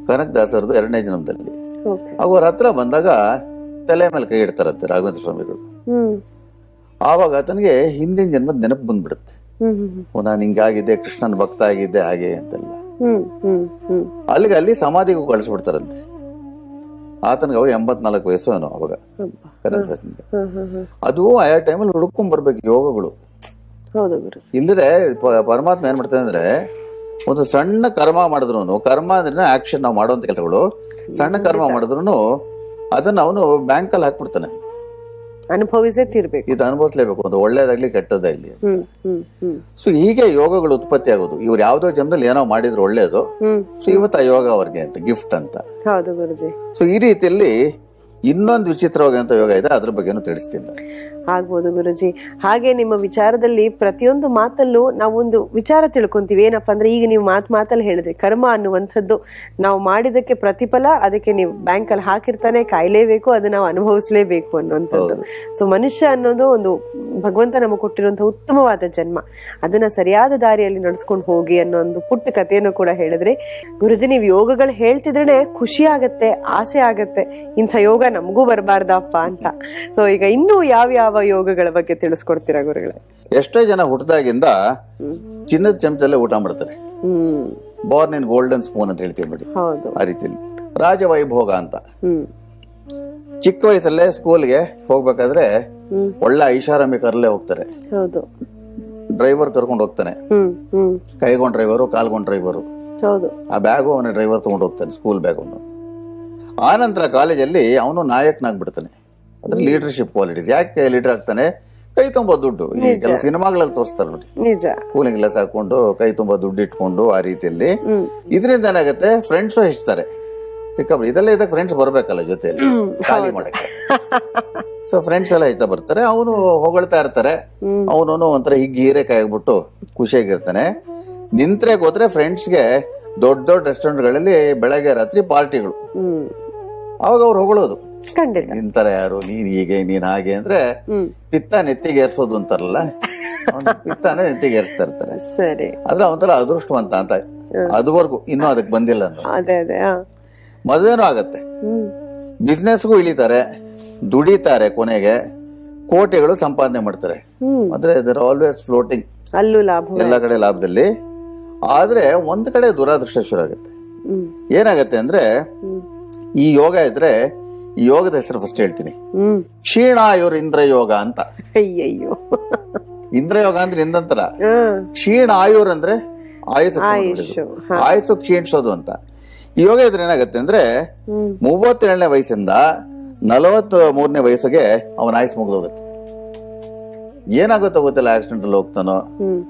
Speaker 2: ಕನಕದಾಸರದು 2ನೇ ಜನ್ಮದಲ್ಲಿ. ಅವ್ರ ಹತ್ರ ಬಂದಾಗ ತಲೆ ಮೇಲೆ ಕೈ ಇಡ್ತಾರಂತೆ ರಾಘವೇಂದ್ರ ಸ್ವಾಮಿಗಳು. ಆವಾಗ ಆತನಿಗೆ ಹಿಂದಿನ ಜನ್ಮದ ನೆನಪು ಬಂದ್ಬಿಡುತ್ತೆ. ನಾನು ಹಿಂಗಾಗಿದ್ದೆ, ಕೃಷ್ಣನ ಭಕ್ತ ಆಗಿದ್ದೆ, ಹಾಗೆ ಅಂತೆಲ್ಲ. ಅಲ್ಲಿ ಸಮಾಧಿಗೂ ಕಳಿಸ್ಬಿಡ್ತಾರಂತೆ. ಆತನಿಗೆ ಅವಾಗ 84 ವಯಸ್ಸು ಏನೋ ಅವಾಗ ಕನಕದಾಸನಿಗೆ. ಅದು ಆಯಾ ಟೈಮಲ್ಲಿ ಹುಡುಕೊಂಡ್ ಬರ್ಬೇಕು ಯೋಗಗಳು. ಇಲ್ಲದ್ರೆ ಪರಮಾತ್ಮ ಏನ್ ಮಾಡ್ತಾನೆ ಅಂದ್ರೆ, ಒಂದು ಸಣ್ಣ ಕರ್ಮ ಮಾಡಿದ್ರು, ಕರ್ಮ ಅಂದ್ರೆ ಆಕ್ಷನ್ ನಾವು ಮಾಡುವಂತ ಕೆಲಸಗಳು, ಸಣ್ಣ ಕರ್ಮ ಮಾಡಿದ್ರು ಅದನ್ನ ಅವನು ಬ್ಯಾಂಕಲ್ಲಿ ಹಾಕ್ಬಿಡ್ತಾನೆ.
Speaker 1: ಅನುಭವಿಸೇ ತೀರ್ಬೇಕು,
Speaker 2: ಇದು ಅನುಭವಿಸ್ಲೇಬೇಕು, ಒಂದು ಒಳ್ಳೇದಾಗ್ಲಿ ಕೆಟ್ಟದಾಗ್ಲಿ. ಸೊ ಹೀಗೆ ಯೋಗಗಳು ಉತ್ಪತ್ತಿ ಆಗೋದು. ಇವ್ರು ಯಾವ್ದೋ ಜನ್ಮದಲ್ಲಿ ಏನೋ ಮಾಡಿದ್ರು ಒಳ್ಳೇದು, ಸೊ ಇವತ್ತು ಆ ಯೋಗ ಅವ್ರಿಗೆ ಅಂತ ಗಿಫ್ಟ್ ಅಂತ.
Speaker 1: ಹೌದು ಗುರುಜಿ.
Speaker 2: ಸೊ ಈ ರೀತಿಯಲ್ಲಿ ಇನ್ನೊಂದು ವಿಚಿತ್ರವಾದಂತ ಯೋಗ ಇದೆ, ಅದ್ರ ಬಗ್ಗೆನೂ ತಿಳಿಸ್ತೀನಿ.
Speaker 1: ಆಗ್ಬೋದು ಗುರುಜಿ. ಹಾಗೆ ನಿಮ್ಮ ವಿಚಾರದಲ್ಲಿ ಪ್ರತಿಯೊಂದು ಮಾತಲ್ಲೂ ನಾವೊಂದು ವಿಚಾರ ತಿಳ್ಕೊಂತೀವಿ. ಏನಪ್ಪಾ ಅಂದ್ರೆ, ಈಗ ನೀವು ಮಾತಲ್ಲಿ ಹೇಳಿದ್ರಿ, ಕರ್ಮ ಅನ್ನುವಂಥದ್ದು ನಾವು ಮಾಡಿದಕ್ಕೆ ಪ್ರತಿಫಲ ಅದಕ್ಕೆ ನೀವು ಬ್ಯಾಂಕ್ ಅಲ್ಲಿ ಹಾಕಿರ್ತಾನೆ, ಕಾಯ್ಲೇಬೇಕು, ಅದು ನಾವು ಅನುಭವಿಸ್ಲೇಬೇಕು ಅನ್ನುವಂಥದ್ದು. ಸೊ ಮನುಷ್ಯ ಅನ್ನೋದು ಒಂದು ಭಗವಂತ ನಮಗೆ ಕೊಟ್ಟಿರುವಂತಹ ಉತ್ತಮವಾದ ಜನ್ಮ, ಅದನ್ನ ಸರಿಯಾದ ದಾರಿಯಲ್ಲಿ ನಡ್ಸ್ಕೊಂಡು ಹೋಗಿ ಅನ್ನೋ ಒಂದು ಪುಟ್ಟ ಕಥೆಯನ್ನು ಕೂಡ ಹೇಳಿದ್ರಿ. ಗುರುಜಿ, ನೀವು ಯೋಗಗಳು ಹೇಳ್ತಿದ್ರೆ ಖುಷಿ ಆಗತ್ತೆ, ಆಸೆ ಆಗತ್ತೆ, ಇಂಥ ಯೋಗ ನಮಗೂ ಬರಬಾರ್ದಪ್ಪ ಅಂತ. ಸೊ ಈಗ ಇನ್ನೂ ಯಾವ ಯೋಗಗಳ ಬಗ್ಗೆ ತಿಳಿಸ್ಕೊಡ್ತೀರಾ ಗುರುಗಳೇ?
Speaker 2: ಎಷ್ಟೋ ಜನ ಹುಟ್ಟದಾಗಿಂದ ಚಿನ್ನದ ಚಮಚಲ್ಲೇ ಊಟ ಮಾಡ್ತಾರೆ. ಬಾರ್ನ್ ಇನ್ ಗೋಲ್ಡನ್ ಸ್ಪೂನ್ ಅಂತ ಹೇಳ್ತೀವಿ ನೋಡಿ, ಆ ರೀತಿಯಲ್ಲಿ ರಾಜವೈಭೋಗ ಅಂತ. ಚಿಕ್ಕ ವಯಸ್ಸಲ್ಲೇ ಸ್ಕೂಲ್ಗೆ ಹೋಗ್ಬೇಕಾದ್ರೆ ಒಳ್ಳೆ ಐಷಾರಾಮಿ ಕಾರಲ್ಲೇ ಹೋಗ್ತಾರೆ. ಡ್ರೈವರ್ ಕರ್ಕೊಂಡು ಹೋಗ್ತಾನೆ, ಕೈಗೊಂಡ್ ಡ್ರೈವರು, ಕಾಲ್ಗೊಂಡ್ ಡ್ರೈವರು. ಆ ಬ್ಯಾಗು ಅವನ ಡ್ರೈವರ್ ತಗೊಂಡು ಹೋಗ್ತಾನೆ, ಸ್ಕೂಲ್ ಬ್ಯಾಗ್ ಅವನು. ಆನಂತರ ಕಾಲೇಜಲ್ಲಿ ಅವನು ನಾಯಕನಾಗ್ಬಿಡ್ತಾನೆ. ಅದ್ರ ಲೀಡರ್ಶಿಪ್ ಕ್ವಾಲಿಟೀಸ್. ಯಾಕೆ ಲೀಡರ್ ಆಗ್ತಾನೆ? ಕೈ ತುಂಬಾ ದುಡ್ಡು. ಈ ಕೆಲವು ಸಿನಿಮಾಗಳಲ್ಲಿ ತೋರಿಸ್ತಾರೆ ನೋಡಿ, ಕೂಲಿಂಗ್ ಗ್ಲಾಸ್ ಹಾಕೊಂಡು ಕೈ ತುಂಬಾ ದುಡ್ಡು ಇಟ್ಕೊಂಡು ಆ ರೀತಿಯಲ್ಲಿ. ಇದರಿಂದ ಏನಾಗುತ್ತೆ, ಫ್ರೆಂಡ್ಸ್ ಹೆಚ್ಚುತ್ತಾರೆ ಸಿಕ್ಕಾಬಿಡಿ. ಇದೆಲ್ಲ ಇದಕ್ಕೆ ಫ್ರೆಂಡ್ಸ್ ಬರ್ಬೇಕಲ್ಲ ಜೊತೆಯಲ್ಲಿ ಖಾಲಿ ಮಾಡಕ್ಕೆ. ಸೊ ಫ್ರೆಂಡ್ಸ್ ಎಲ್ಲ ಹೆಚ್ಚಾ ಬರ್ತಾರೆ, ಅವನು ಹೊಗಳ್ತಾ ಇರ್ತಾರೆ, ಅವನು ಒಂಥರ ಹೀರೇಕಾಯಿ ಆಗ್ಬಿಟ್ಟು ಖುಷಿಯಾಗಿರ್ತಾನೆ. ನಿಂತ್ರೆ ಹೋದ್ರೆ ಫ್ರೆಂಡ್ಸ್ಗೆ ದೊಡ್ಡ ದೊಡ್ಡ ರೆಸ್ಟೋರೆಂಟ್ಗಳಲ್ಲಿ ಬೆಳಗ್ಗೆ ರಾತ್ರಿ ಪಾರ್ಟಿಗಳು. ಅವಾಗ ಅವ್ರು ಹೊಗಳೋದು, ನಿಂತಾರೆ ಯಾರು, ನೀನ್ ಹೀಗೆ, ನೀನ್ ಹಾಗೆ ಅಂದ್ರೆ ಪಿತ್ತ ನೆತ್ತಿಗೆ ಏರ್ಸೋದು ಅಂತಾರಲ್ಲ, ಪಿತ್ತನ ನೆತ್ತಿಗೆ ಏರ್ಸ್ತಾ ಇರ್ತಾರೆ. ಸರಿ, ಆದ್ರೆ ಒಂಥರ ಅದೃಷ್ಟವಂತ ಅಂತ. ಅದುವರೆಗೂ ಇನ್ನೂ ಅದಕ್ಕೆ ಬಂದಿಲ್ಲ. ಮದುವೆನೂ ಆಗತ್ತೆ, ಬಿಸ್ನೆಸ್ಗೂ ಇಳಿತಾರೆ, ದುಡಿತಾರೆ, ಕೊನೆಗೆ ಕೋಟಿಗಳು ಸಂಪಾದನೆ ಮಾಡ್ತಾರೆ. ಅಂದ್ರೆ ದರ್ ಆಲ್ವೇಸ್ ಫ್ಲೋಟಿಂಗ್, ಅಲ್ಲೂ ಲಾಭ, ಎಲ್ಲ ಕಡೆ ಲಾಭದಲ್ಲಿ. ಆದ್ರೆ ಒಂದ್ ಕಡೆ ದುರಾದೃಷ್ಟ ಶುರು ಆಗುತ್ತೆ. ಏನಾಗತ್ತೆ ಅಂದ್ರೆ, ಈ ಯೋಗ ಇದ್ರೆ, ಈ ಯೋಗದ ಹೆಸರು ಫಸ್ಟ್ ಹೇಳ್ತೀನಿ, ಕ್ಷೀಣಾಯುರ್ ಇಂದ್ರಯೋಗ ಅಂತ. ಅಯ್ಯಯ್ಯೋ, ಇಂದ್ರಯೋಗ ಅಂದ್ರೆ ಇಂದಂತರ, ಕ್ಷೀಣ ಆಯುರ್ ಅಂದ್ರೆ ಆಯುಸ್ಸು ಕ್ಷೀಣಿಸೋದು ಅಂತ. ಈ ಯೋಗ ಇದ್ರೆ ಏನಾಗತ್ತೆ ಅಂದ್ರೆ, 37ನೇ ವಯಸ್ಸಿಂದ 43ನೇ ವಯಸ್ಸಿಗೆ ಅವನ ಆಯುಸ್ ಮುಗ್ದೋಗುತ್ತೆ. ಏನಾಗುತ್ತೋ ಗೊತ್ತಿಲ್ಲ, ಆಕ್ಸಿಡೆಂಟ್ ಅಲ್ಲಿ ಹೋಗ್ತಾನೋ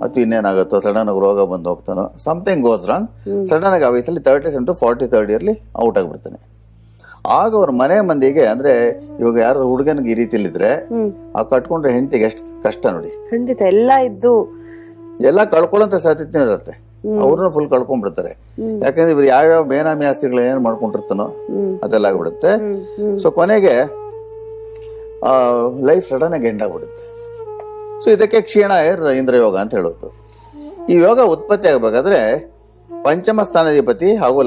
Speaker 2: ಅಥವಾ ಇನ್ನೇನಾಗುತ್ತೋ, ಸಡನ್ ಆಗಿ ರೋಗ ಬಂದು ಹೋಗ್ತಾನೋ, ಸಮಥಿಂಗ್ ಗೋಸ್ ರಾಂಗ್. ಸಡನ್ ಆಗಿ ಆ ವಯಸ್ಸಲ್ಲಿ 37 to 43rd ಇಯರ್ಲಿ ಔಟ್ ಆಗ್ಬಿಡ್ತಾನೆ. ಆಗ ಅವ್ರ ಮನೆ ಮಂದಿಗೆ, ಅಂದ್ರೆ ಇವಾಗ ಯಾರು ಹುಡುಗನಿಗೆ ಈ ರೀತಿಯಲ್ಲಿ ಇದ್ರೆ, ಆ ಕಟ್ಕೊಂಡ್ರೆ ಹೆಂಡತಿಗೆ ಎಷ್ಟು ಕಷ್ಟ ನೋಡಿ. ಖಂಡಿತ ಎಲ್ಲ ಕಳ್ಕೊಳ್ಳೋಂತ ಸಾಧ್ಯತೆ ಇರುತ್ತೆ. ಅವ್ರನ್ನ ಫುಲ್ ಕಳ್ಕೊಂಡ್ಬಿಡ್ತಾರೆ. ಯಾಕಂದ್ರೆ ಇವ್ರು ಯಾವ್ಯಾವ ಬೇನಾಮಿ ಆಸ್ತಿಗಳು ಏನ್ ಮಾಡ್ಕೊಂಡಿರ್ತಾನೋ ಅದೆಲ್ಲ ಆಗ್ಬಿಡುತ್ತೆ. ಸೊ ಕೊನೆಗೆ ಲೈಫ್ ಸಡನ್ ಆಗಿ ಎಂಡ್ ಆಗ್ಬಿಡುತ್ತೆ. ಸೊ ಇದಕ್ಕೆ ಕ್ಷೀಣ ಇಂದ್ರಯೋಗ ಅಂತ ಹೇಳೋದು. ಈ ಯೋಗ ಉತ್ಪತ್ತಿ ಆಗ್ಬೇಕಾದ್ರೆ ಪಂಚಮ ಸ್ಥಾನಾಧಿಪತಿ ಹಾಗೂ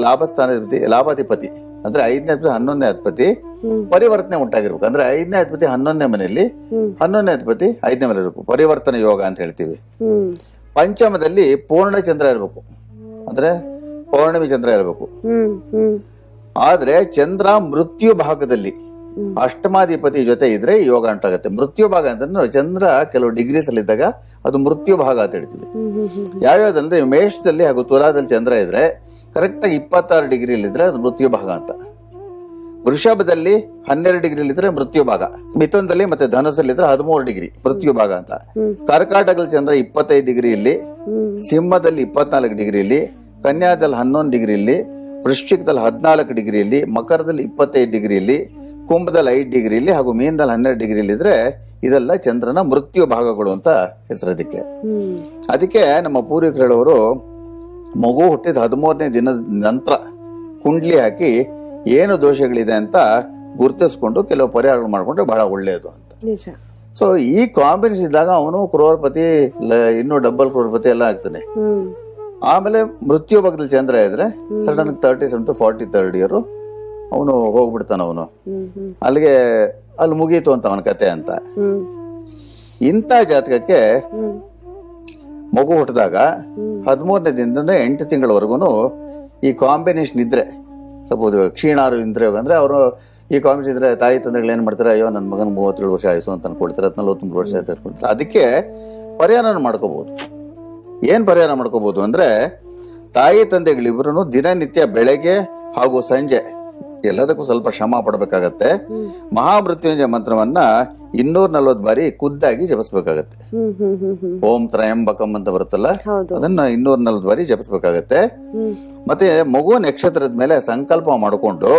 Speaker 2: ಲಾಭಾಧಿಪತಿ ಅಂದ್ರೆ 5ನೇ ಅಧಿಪತಿ 11ನೇ ಅಧಿಪತಿ ಪರಿವರ್ತನೆ ಉಂಟಾಗಿರ್ಬೇಕು. ಅಂದ್ರೆ 5ನೇ ಅಧಿಪತಿ 11ನೇ ಮನೆಯಲ್ಲಿ, 11ನೇ ಅಧಿಪತಿ 5ನೇ ಮನೆ ಇರಬೇಕು. ಪರಿವರ್ತನೆ ಯೋಗ ಅಂತ ಹೇಳ್ತೀವಿ. ಪಂಚಮದಲ್ಲಿ ಪೂರ್ಣ ಚಂದ್ರ ಇರಬೇಕು, ಅಂದ್ರೆ ಪೌರ್ಣಮಿ ಚಂದ್ರ ಇರಬೇಕು. ಆದ್ರೆ ಚಂದ್ರ ಮೃತ್ಯು ಭಾಗದಲ್ಲಿ ಅಷ್ಟಮಾಧಿಪತಿ ಜೊತೆ ಇದ್ರೆ ಯೋಗ ಉಂಟಾಗತ್ತೆ. ಮೃತ್ಯು ಭಾಗ ಅಂದ್ರೆ ಚಂದ್ರ ಕೆಲವು ಡಿಗ್ರೀಸ್ ಅಲ್ಲಿ ಇದ್ದಾಗ ಅದು ಮೃತ್ಯು ಭಾಗ ಅಂತ ಹೇಳ್ತೀವಿ. ಯಾವ್ಯಾವ್ದಂದ್ರೆ ಮೇಷದಲ್ಲಿ ಹಾಗೂ ತುಲಾದಲ್ಲಿ ಚಂದ್ರ ಇದ್ರೆ ಕರೆಕ್ಟ್ ಆಗಿ 26 ಡಿಗ್ರಿಯಲ್ಲಿ ಇದ್ರೆ ಅದು ಮೃತ್ಯು ಭಾಗ ಅಂತ. ವೃಷಭದಲ್ಲಿ 12 ಡಿಗ್ರಿಯಲ್ಲಿ ಇದ್ರೆ ಮೃತ್ಯು ಭಾಗ. ಮಿಥುನದಲ್ಲಿ ಮತ್ತೆ ಧನುಸಲ್ಲಿ ಇದ್ರೆ 13 ಡಿಗ್ರಿ ಮೃತ್ಯು ಭಾಗ ಅಂತ. ಕರ್ಕಾಟಕದಲ್ಲಿ ಚಂದ್ರ 25 ಡಿಗ್ರಿಯಲ್ಲಿ, ಸಿಂಹದಲ್ಲಿ 24 ಡಿಗ್ರಿಯಲ್ಲಿ, ಕನ್ಯಾದಲ್ಲಿ 11 ಡಿಗ್ರಿಯಲ್ಲಿ, ವೃಶ್ಚಿಕದಲ್ಲಿ 14 ಡಿಗ್ರಿಯಲ್ಲಿ, ಮಕರದಲ್ಲಿ 25 ಡಿಗ್ರಿಯಲ್ಲಿ, ಕುಂಭದಲ್ಲಿ 5 ಡಿಗ್ರಿಯಲ್ಲಿ ಹಾಗೂ ಮೀನದಲ್ಲಿ 12 ಡಿಗ್ರಿಯಲ್ಲಿ ಇದ್ರೆ ಇದೆಲ್ಲ ಚಂದ್ರನ ಮೃತ್ಯು ಭಾಗಗಳು ಅಂತ ಹೆಸರದಕ್ಕೆ. ಅದಕ್ಕೆ ನಮ್ಮ ಪೂರ್ವಿಕರು ಹೇಳೋರು, ಮಗು ಹುಟ್ಟಿದ 13ನೇ ದಿನದ ನಂತರ ಕುಂಡ್ಲಿ ಹಾಕಿ ಏನು ದೋಷಗಳಿದೆ ಅಂತ ಗುರುತಿಸ್ಕೊಂಡು ಕೆಲವು ಪರಿಹಾರಗಳು ಮಾಡ್ಕೊಂಡ್ರೆ ಬಹಳ ಒಳ್ಳೆಯದು ಅಂತ. ಸೊ ಈ ಕಾಂಬಿನೇಷನ್ ಇದ್ದಾಗ ಅವನು ಕ್ರೋರ್ಪತಿ, ಇನ್ನೂ ಡಬಲ್ ಕ್ರೋರ್ಪತಿ ಎಲ್ಲ ಆಗ್ತಾನೆ. ಆಮೇಲೆ ಮೃತ್ಯು ಭಾಗದಲ್ಲಿ ಚಂದ್ರ ಇದ್ರೆ ಸಡನ್ 37 to 43rd ಇಯರ್ ಅವನು ಹೋಗ್ಬಿಡ್ತಾನ. ಅವನು ಅಲ್ಲಿ ಮುಗೀತು ಅಂತ ಅವನ ಕತೆ ಅಂತ. ಇಂಥ ಜಾತಕಕ್ಕೆ ಮಗು ಹುಟ್ಟಿದಾಗ 13ನೇ ದಿನದಿಂದ 8 ತಿಂಗಳವರೆಗೂ ಈ ಕಾಂಬಿನೇಷನ್ ಇದ್ರೆ, ಸಪೋಸ್ ಕ್ಷೀಣಾರು ಇಂದ್ರಯೋಗ ಅಂದ್ರೆ ಅವರು ಈ ಕಾಂಬಿನೇಷನ್ ಇದ್ರೆ ತಾಯಿ ತಂದೆಗಳು ಏನ್ ಮಾಡ್ತಾರೆ, ಅಯ್ಯೋ ನನ್ನ ಮಗನ 37 ವರ್ಷ ಆಯ್ತು ಅಂತ ಅನ್ಕೊಳ್ತಾರೆ, 43 ವರ್ಷ ಆಯ್ತು ಅನ್ಕೊಳ್ತಾರೆ. ಅದಕ್ಕೆ ಪರಿಹಾರ ಮಾಡ್ಕೋಬಹುದು. ಏನ್ ಪರಿಹಾರ ಮಾಡ್ಕೋಬಹುದು ಅಂದ್ರೆ, ತಾಯಿ ತಂದೆಗಳಿಬ್ರು ದಿನನಿತ್ಯ ಬೆಳಗ್ಗೆ ಹಾಗೂ ಸಂಜೆ ಎಲ್ಲದಕ್ಕೂ ಸ್ವಲ್ಪ ಶ್ರಮ ಪಡಬೇಕಾಗತ್ತೆ. ಮಹಾಮೃತ್ಯುಂಜಯ ಮಂತ್ರವನ್ನ 240 ಬಾರಿ ಖುದ್ದಾಗಿ ಜಪಿಸ್ಬೇಕಾಗತ್ತೆ. ಓಂ ತ್ರಯಂಬಕಂ ಅಂತ ಬರುತ್ತಲ್ಲ, ಅದನ್ನ 240 ಬಾರಿ ಜಪಿಸ್ಬೇಕಾಗತ್ತೆ. ಮತ್ತೆ ಮಗು ನಕ್ಷತ್ರದ ಮೇಲೆ ಸಂಕಲ್ಪ ಮಾಡಿಕೊಂಡು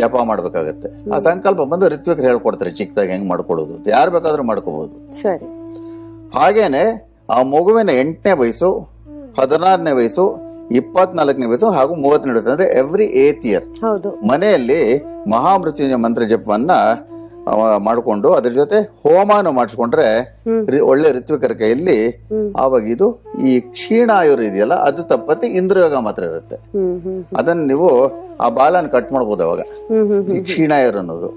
Speaker 2: ಜಪ ಮಾಡ್ಬೇಕಾಗತ್ತೆ. ಆ ಸಂಕಲ್ಪ ಬಂದು ಋತ್ವಿಕರು ಹೇಳ್ಕೊಡ್ತಾರೆ ಚಿಕ್ಕದಾಗಿ ಹೆಂಗ್ ಮಾಡ್ಕೊಳ್ಳೋದು ಅಂತ. ಯಾರು ಬೇಕಾದ್ರೂ ಮಾಡ್ಕೋಬಹುದು.
Speaker 1: ಸರಿ.
Speaker 2: ಹಾಗೇನೆ ಆ ಮಗುವಿನ 8ನೇ ವಯಸ್ಸು, 16ನೇ ವಯಸ್ಸು, 24ನೇ ವಯಸ್ಸು ಹಾಗೂ 30ನೇ ವಯಸ್ಸು ಅಂದ್ರೆ ಎವ್ರಿ 8th ಇಯರ್ ಮನೆಯಲ್ಲಿ ಮಹಾಮೃತ್ಯುಂಜಯ ಮಂತ್ರ ಜಪವನ್ನ ಮಾಡಿಕೊಂಡು ಅದ್ರ ಜೊತೆ ಹೋಮಾನು ಮಾಡಿಸ್ಕೊಂಡ್ರೆ ಒಳ್ಳೆ ಋತ್ವಿಕರ ಕೈಯಲ್ಲಿ ಆವಾಗ ಇದು ಈ ಕ್ಷೀಣಾಯುರ್ ಇದೆಯಲ್ಲ ಅದು ತಪ್ಪತ್ತೆ ಇಂದ್ರಯೋಗ ಮಾತ್ರ ಇರುತ್ತೆ. ಅದನ್ನ ನೀವು ಆ ಬಾಲನ ಕಟ್ ಮಾಡ್ಬೋದು ಅವಾಗ. ಈ ಕ್ಷೀಣಾಯುರ್ ಅನ್ನೋದು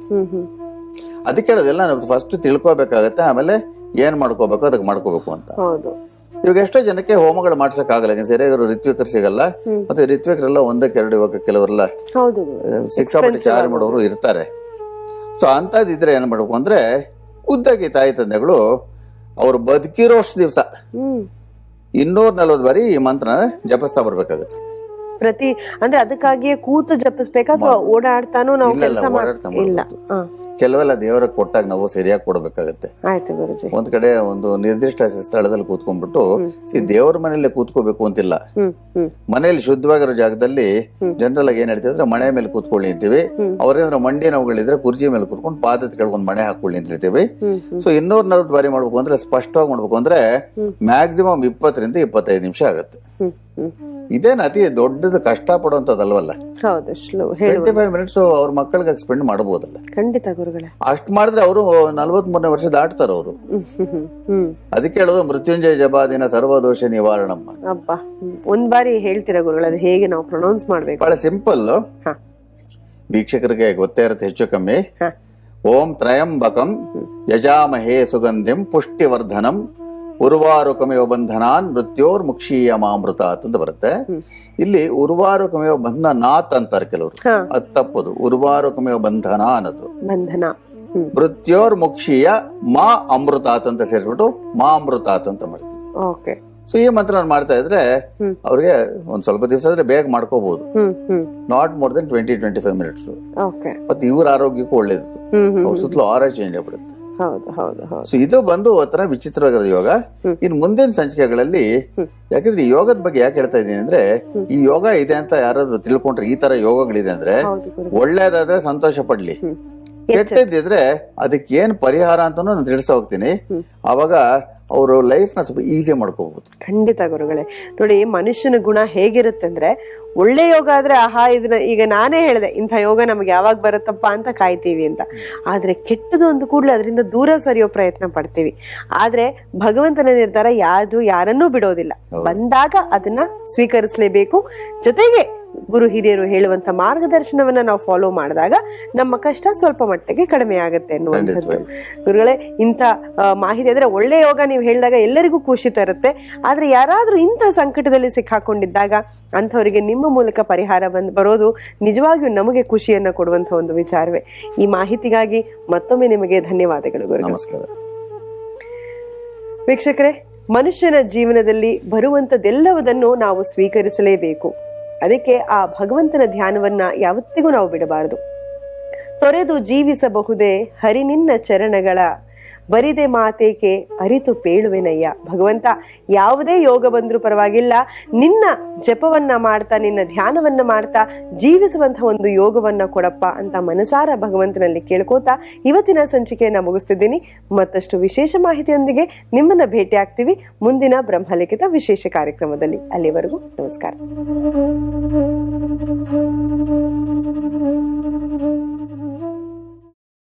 Speaker 2: ಅದಕ್ಕೆ ಹೇಳೋದೆಲ್ಲ ನಾವು ಫಸ್ಟ್ ತಿಳ್ಕೊಬೇಕಾಗತ್ತೆ, ಆಮೇಲೆ ಏನ್ ಮಾಡ್ಕೋಬೇಕು ಅದಕ್ಕೆ ಮಾಡ್ಕೋಬೇಕು ಅಂತ. ಇವಾಗ ಎಷ್ಟೋ ಜನಕ್ಕೆ ಹೋಮಗಳು ಮಾಡ್ಸಕ್ ಆಗಲ್ಲ, ಸರಿಯಾಗಿ ಋತ್ವಿಕರು ಸಿಗಲ್ಲ. ಮತ್ತೆ ಋತ್ವಿಕರೆಲ್ಲ ಒಂದಕ್ಕೆರಡು, ಇವಾಗ ಕೆಲವರೆಲ್ಲ ಸಿಕ್ಕಾಪಟ್ಟೆ ಚಾರಿ ಮಾಡೋರು ಇರ್ತಾರೆ. ಸೊ ಅಂತದಿದ್ರೆ ಏನ್ ಮಾಡ್ಬೇಕು ಅಂದ್ರೆ ಉದ್ದಕ್ಕೆ ತಾಯಿ ತಂದೆಗಳು ಅವ್ರು ಬದುಕಿರೋಷ್ಟು ದಿವಸ 240 ಬಾರಿ ಈ ಮಂತ್ರನ ಜಪಿಸ್ತಾ ಬರ್ಬೇಕಾಗತ್ತೆ
Speaker 1: ಪ್ರತಿ. ಅಂದ್ರೆ ಅದಕ್ಕಾಗಿಯೇ ಕೂತು ಜಪಿಸ್ಬೇಕಾ ಅಥವಾ ಓಡಾಡ್ತಾನೋ ನಾವು ಕೆಲಸ ಇಲ್ಲ?
Speaker 2: ಕೆಲವೆಲ್ಲ ದೇವರ ಕೊಟ್ಟಾಗ ನಾವು ಸರಿಯಾಗಿ ಕೊಡ್ಬೇಕಾಗತ್ತೆ.
Speaker 1: ಆಯ್ತು ಗುರುಜಿ.
Speaker 2: ಒಂದ್ ಕಡೆ ಒಂದು ನಿರ್ದಿಷ್ಟ ಸ್ಥಳದಲ್ಲಿ ಕೂತ್ಕೊಂಡ್ಬಿಟ್ಟು ದೇವರ ಮನೆಯಲ್ಲೇ ಕೂತ್ಕೋಬೇಕು ಅಂತಿಲ್ಲ. ಮನೆಯಲ್ಲಿ ಶುದ್ಧವಾಗಿರೋ ಜಾಗದಲ್ಲಿ ಜನರಲ್ ಆಗಿ ಏನ್ ಹೇಳ್ತೀವಿ ಅಂದ್ರೆ ಮನೆ ಮೇಲೆ ಕೂತ್ಕೊಳ್ಳಿ ಅಂತೀವಿ. ಅವ್ರೇನಾದ್ರು ಮಂಡಿ ನೋವುಗಳಿದ್ರೆ ಕುರ್ಚಿ ಮೇಲೆ ಕೂತ್ಕೊಂಡು ಪಾದದ ಕೆಳಗೊಂದು ಮಣೆ ಹಾಕೊಳ್ಳಿ ಅಂತ ಹೇಳ್ತೀವಿ. ಸೊ 240 ಬಾರಿ ಮಾಡ್ಬೇಕು ಅಂದ್ರೆ ಸ್ಪಷ್ಟವಾಗಿ ಮಾಡ್ಬೇಕು ಅಂದ್ರೆ ಮ್ಯಾಕ್ಸಿಮಮ್ 20 ರಿಂದ 25 ನಿಮಿಷ ಆಗತ್ತೆ. ಇದೇನು ಅತಿ ದೊಡ್ಡದು ಕಷ್ಟ ಪಡುವಂತದಲ್ವಲ್ಲ. 25 ಮಿನಿಟ್ಸ್ ಅವ್ರ ಮಕ್ಕಳಿಗೆ ಸ್ಪೆಂಡ್ ಮಾಡಬಹುದಲ್ಲ.
Speaker 1: ಖಂಡಿತ ಗುರುಗಳೇ.
Speaker 2: ಅಷ್ಟು ಮಾಡಿದ್ರೆ ಅವರು 43ನೇ ವರ್ಷ ದಾಟ್ತಾರ ಅವರು. ಅದಕ್ಕೆ ಹೇಳೋದು ಮೃತ್ಯುಂಜಯ ಜಪಾದಿನ ಸರ್ವದೋಷ ನಿವಾರಣಮ್ಮ.
Speaker 1: ಅಬ್ಬಾ, ಒಂದ್ ಬಾರಿ ಹೇಳ್ತೀರಾ ಗುರುಗಳ ಅದು ಹೇಗೆ ನಾವು ಪ್ರೊನೌನ್ಸ್ ಮಾಡ್ಬೇಕು?
Speaker 2: ಬಹಳ ಸಿಂಪಲ್, ವೀಕ್ಷಕರಿಗೆ ಗೊತ್ತೇ ಇರುತ್ತೆ ಹೆಚ್ಚು ಕಮ್ಮಿ. ಓಂ ತ್ರಯಂಬಕಂ ಯಜಾಮಹೇ ಸುಗಂಧಿಂ ಪುಷ್ಟಿವರ್ಧನಂ ಉರ್ವಾರುಕಮೇವ ಬಂಧನಾನ್ ಮೃತ್ಯೋರ್ ಮುಕ್ಷೀಯ ಮಾಮೃತಾತ್ ಅಂತ ಬರುತ್ತೆ. ಇಲ್ಲಿ ಉರ್ವಾರುಕಮೇವ ಬಂಧನಾತ್ ಅಂತಾರೆ ಕೆಲವರು, ಅದು ತಪ್ಪದು. ಉರ್ವಾರುಕಮೇವ ಬಂಧನ ಅನ್ನೋದು ಬಂಧನ. ಮೃತ್ಯೋರ್ ಮುಕ್ಷೀಯ ಮಾ ಅಮೃತಾತ್ ಅಂತ ಸೇರಿಸ್ಬಿಟ್ಟು ಮಾ ಅಮೃತಾತ್ ಅಂತ ಮಾಡ್ತೀವಿ. ಸೊ ಈ ಮಂತ್ರ ಮಾಡ್ತಾ ಇದ್ರೆ ಅವ್ರಿಗೆ ಒಂದ್ ಸ್ವಲ್ಪ ದಿವಸ ಆದ್ರೆ ಬೇಗ ಮಾಡ್ಕೋಬಹುದು. Not more than 20-25 minutes. ಮತ್ತೆ ಇವ್ರ ಆರೋಗ್ಯಕ್ಕೂ ಒಳ್ಳೇದು. ಅವ್ರ ಸುತ್ತಲೂ ಆರ ಚೇಂಜ್ ಆಗ್ಬಿಡುತ್ತೆ. ಸೊ ಇದು ಬಂದು ಒಂಥರ ವಿಚಿತ್ರವಾಗಿರೋ ಯೋಗ. ಇನ್ ಮುಂದಿನ ಸಂಚಿಕೆಗಳಲ್ಲಿ, ಯಾಕಂದ್ರೆ ಈ ಯೋಗದ ಬಗ್ಗೆ ಯಾಕೆ ಹೇಳ್ತಾ ಇದ್ದೀನಿ ಅಂದ್ರೆ, ಈ ಯೋಗ ಇದೆ ಅಂತ ಯಾರಾದ್ರೂ ತಿಳ್ಕೊಂಡ್ರೆ, ಈ ತರ ಯೋಗಗಳಿದೆ ಅಂದ್ರೆ ಒಳ್ಳೇದಾದ್ರೆ ಸಂತೋಷ ಪಡ್ಲಿ, ಕೆಟ್ಟದಿದ್ರೆ ಅದಕ್ಕೆ ಏನ್ ಪರಿಹಾರ ಅಂತಾನು ನಾನು ತಿಳಿಸ್ತಾ ಹೋಗ್ತೀನಿ. ಅವಾಗ ಅವರು ಲೈಫ್ ನ ಸ್ವಲ್ಪ ಈಸಿ ಮಾಡ್ಕೋಬಹುದು.
Speaker 1: ಖಂಡಿತ ಗುರುಗಳೇ. ನೋಡಿ, ಮನುಷ್ಯನ ಗುಣ ಹೇಗಿರುತ್ತೆ ಅಂದ್ರೆ, ಒಳ್ಳೆ ಯೋಗ ಆದ್ರೆ ಆಹಾ ಇದನ್ನ ಈಗ ನಾನೇ ಹೇಳಿದೆ ಇಂಥ ಯೋಗ ನಮ್ಗೆ ಯಾವಾಗ ಬರುತ್ತಪ್ಪ ಅಂತ ಕಾಯ್ತೀವಿ ಅಂತ. ಆದ್ರೆ ಕೆಟ್ಟದು ಅಂದ ಕೂಡಲೇ ಅದರಿಂದ ದೂರ ಸರಿಯೋ ಪ್ರಯತ್ನ ಪಡ್ತೀವಿ. ಆದ್ರೆ ಭಗವಂತನ ನಿರ್ಧಾರ ಯಾರನ್ನೂ ಬಿಡೋದಿಲ್ಲ. ಬಂದಾಗ ಅದನ್ನ ಸ್ವೀಕರಿಸಲೇಬೇಕು. ಜೊತೆಗೆ ಗುರು ಹಿರಿಯರು ಹೇಳುವಂತ ಮಾರ್ಗದರ್ಶನವನ್ನ ನಾವು ಫಾಲೋ ಮಾಡಿದಾಗ ನಮ್ಮ ಕಷ್ಟ ಸ್ವಲ್ಪ ಮಟ್ಟಿಗೆ ಕಡಿಮೆ ಆಗುತ್ತೆ ಅನ್ನುವಂಥದ್ದು. ಗುರುಗಳೇ, ಇಂಥ ಮಾಹಿತಿ ಅಂದ್ರೆ ಒಳ್ಳೆ ಯೋಗ ನೀವು ಹೇಳಿದಾಗ ಎಲ್ಲರಿಗೂ ಖುಷಿ ತರುತ್ತೆ. ಆದ್ರೆ ಯಾರಾದ್ರೂ ಇಂಥ ಸಂಕಟದಲ್ಲಿ ಸಿಕ್ಕಾಕೊಂಡಿದ್ದಾಗ ಅಂಥವರಿಗೆ ನಿಮ್ಮ ಮೂಲಕ ಪರಿಹಾರ ಬರೋದು ನಿಜವಾಗಿಯೂ ನಮಗೆ ಖುಷಿಯನ್ನ ಕೊಡುವಂತ ಒಂದು ವಿಚಾರವೇ. ಈ ಮಾಹಿತಿಗಾಗಿ ಮತ್ತೊಮ್ಮೆ ನಿಮಗೆ ಧನ್ಯವಾದಗಳು ಗುರು.
Speaker 2: ನಮಸ್ಕಾರ.
Speaker 1: ವೀಕ್ಷಕರೇ, ಮನುಷ್ಯನ ಜೀವನದಲ್ಲಿ ಬರುವಂತದ್ದೆಲ್ಲವುದನ್ನು ನಾವು ಸ್ವೀಕರಿಸಲೇಬೇಕು. ಅದಕ್ಕೆ ಆ ಭಗವಂತನ ಧ್ಯಾನವನ್ನ ಯಾವತ್ತಿಗೂ ನಾವು ಬಿಡಬಾರದು. ತೊರೆದು ಜೀವಿಸಬಹುದೇ ಹರಿ ನಿನ್ನ ಚರಣಗಳ ಬರಿದೆ ಮಾತೇಕೆ ಅರಿತು ಪೇಳುವೆನಯ್ಯ. ಭಗವಂತ, ಯಾವುದೇ ಯೋಗ ಬಂದ್ರೂ ಪರವಾಗಿಲ್ಲ, ನಿನ್ನ ಜಪವನ್ನ ಮಾಡ್ತಾ, ನಿನ್ನ ಧ್ಯಾನವನ್ನ ಮಾಡ್ತಾ ಜೀವಿಸುವಂತಹ ಒಂದು ಯೋಗವನ್ನ ಕೊಡಪ್ಪ ಅಂತ ಮನಸಾರ ಭಗವಂತನಲ್ಲಿ ಕೇಳ್ಕೋತಾ ಇವತ್ತಿನ ಸಂಚಿಕೆಯನ್ನ ಮುಗಿಸ್ತಿದ್ದೀನಿ. ಮತ್ತಷ್ಟು ವಿಶೇಷ ಮಾಹಿತಿಯೊಂದಿಗೆ ನಿಮ್ಮನ್ನ ಭೇಟಿ ಆಗ್ತೀವಿ ಮುಂದಿನ ಬ್ರಹ್ಮಲಿಖಿತ ವಿಶೇಷ ಕಾರ್ಯಕ್ರಮದಲ್ಲಿ. ಅಲ್ಲಿವರೆಗೂ ನಮಸ್ಕಾರ.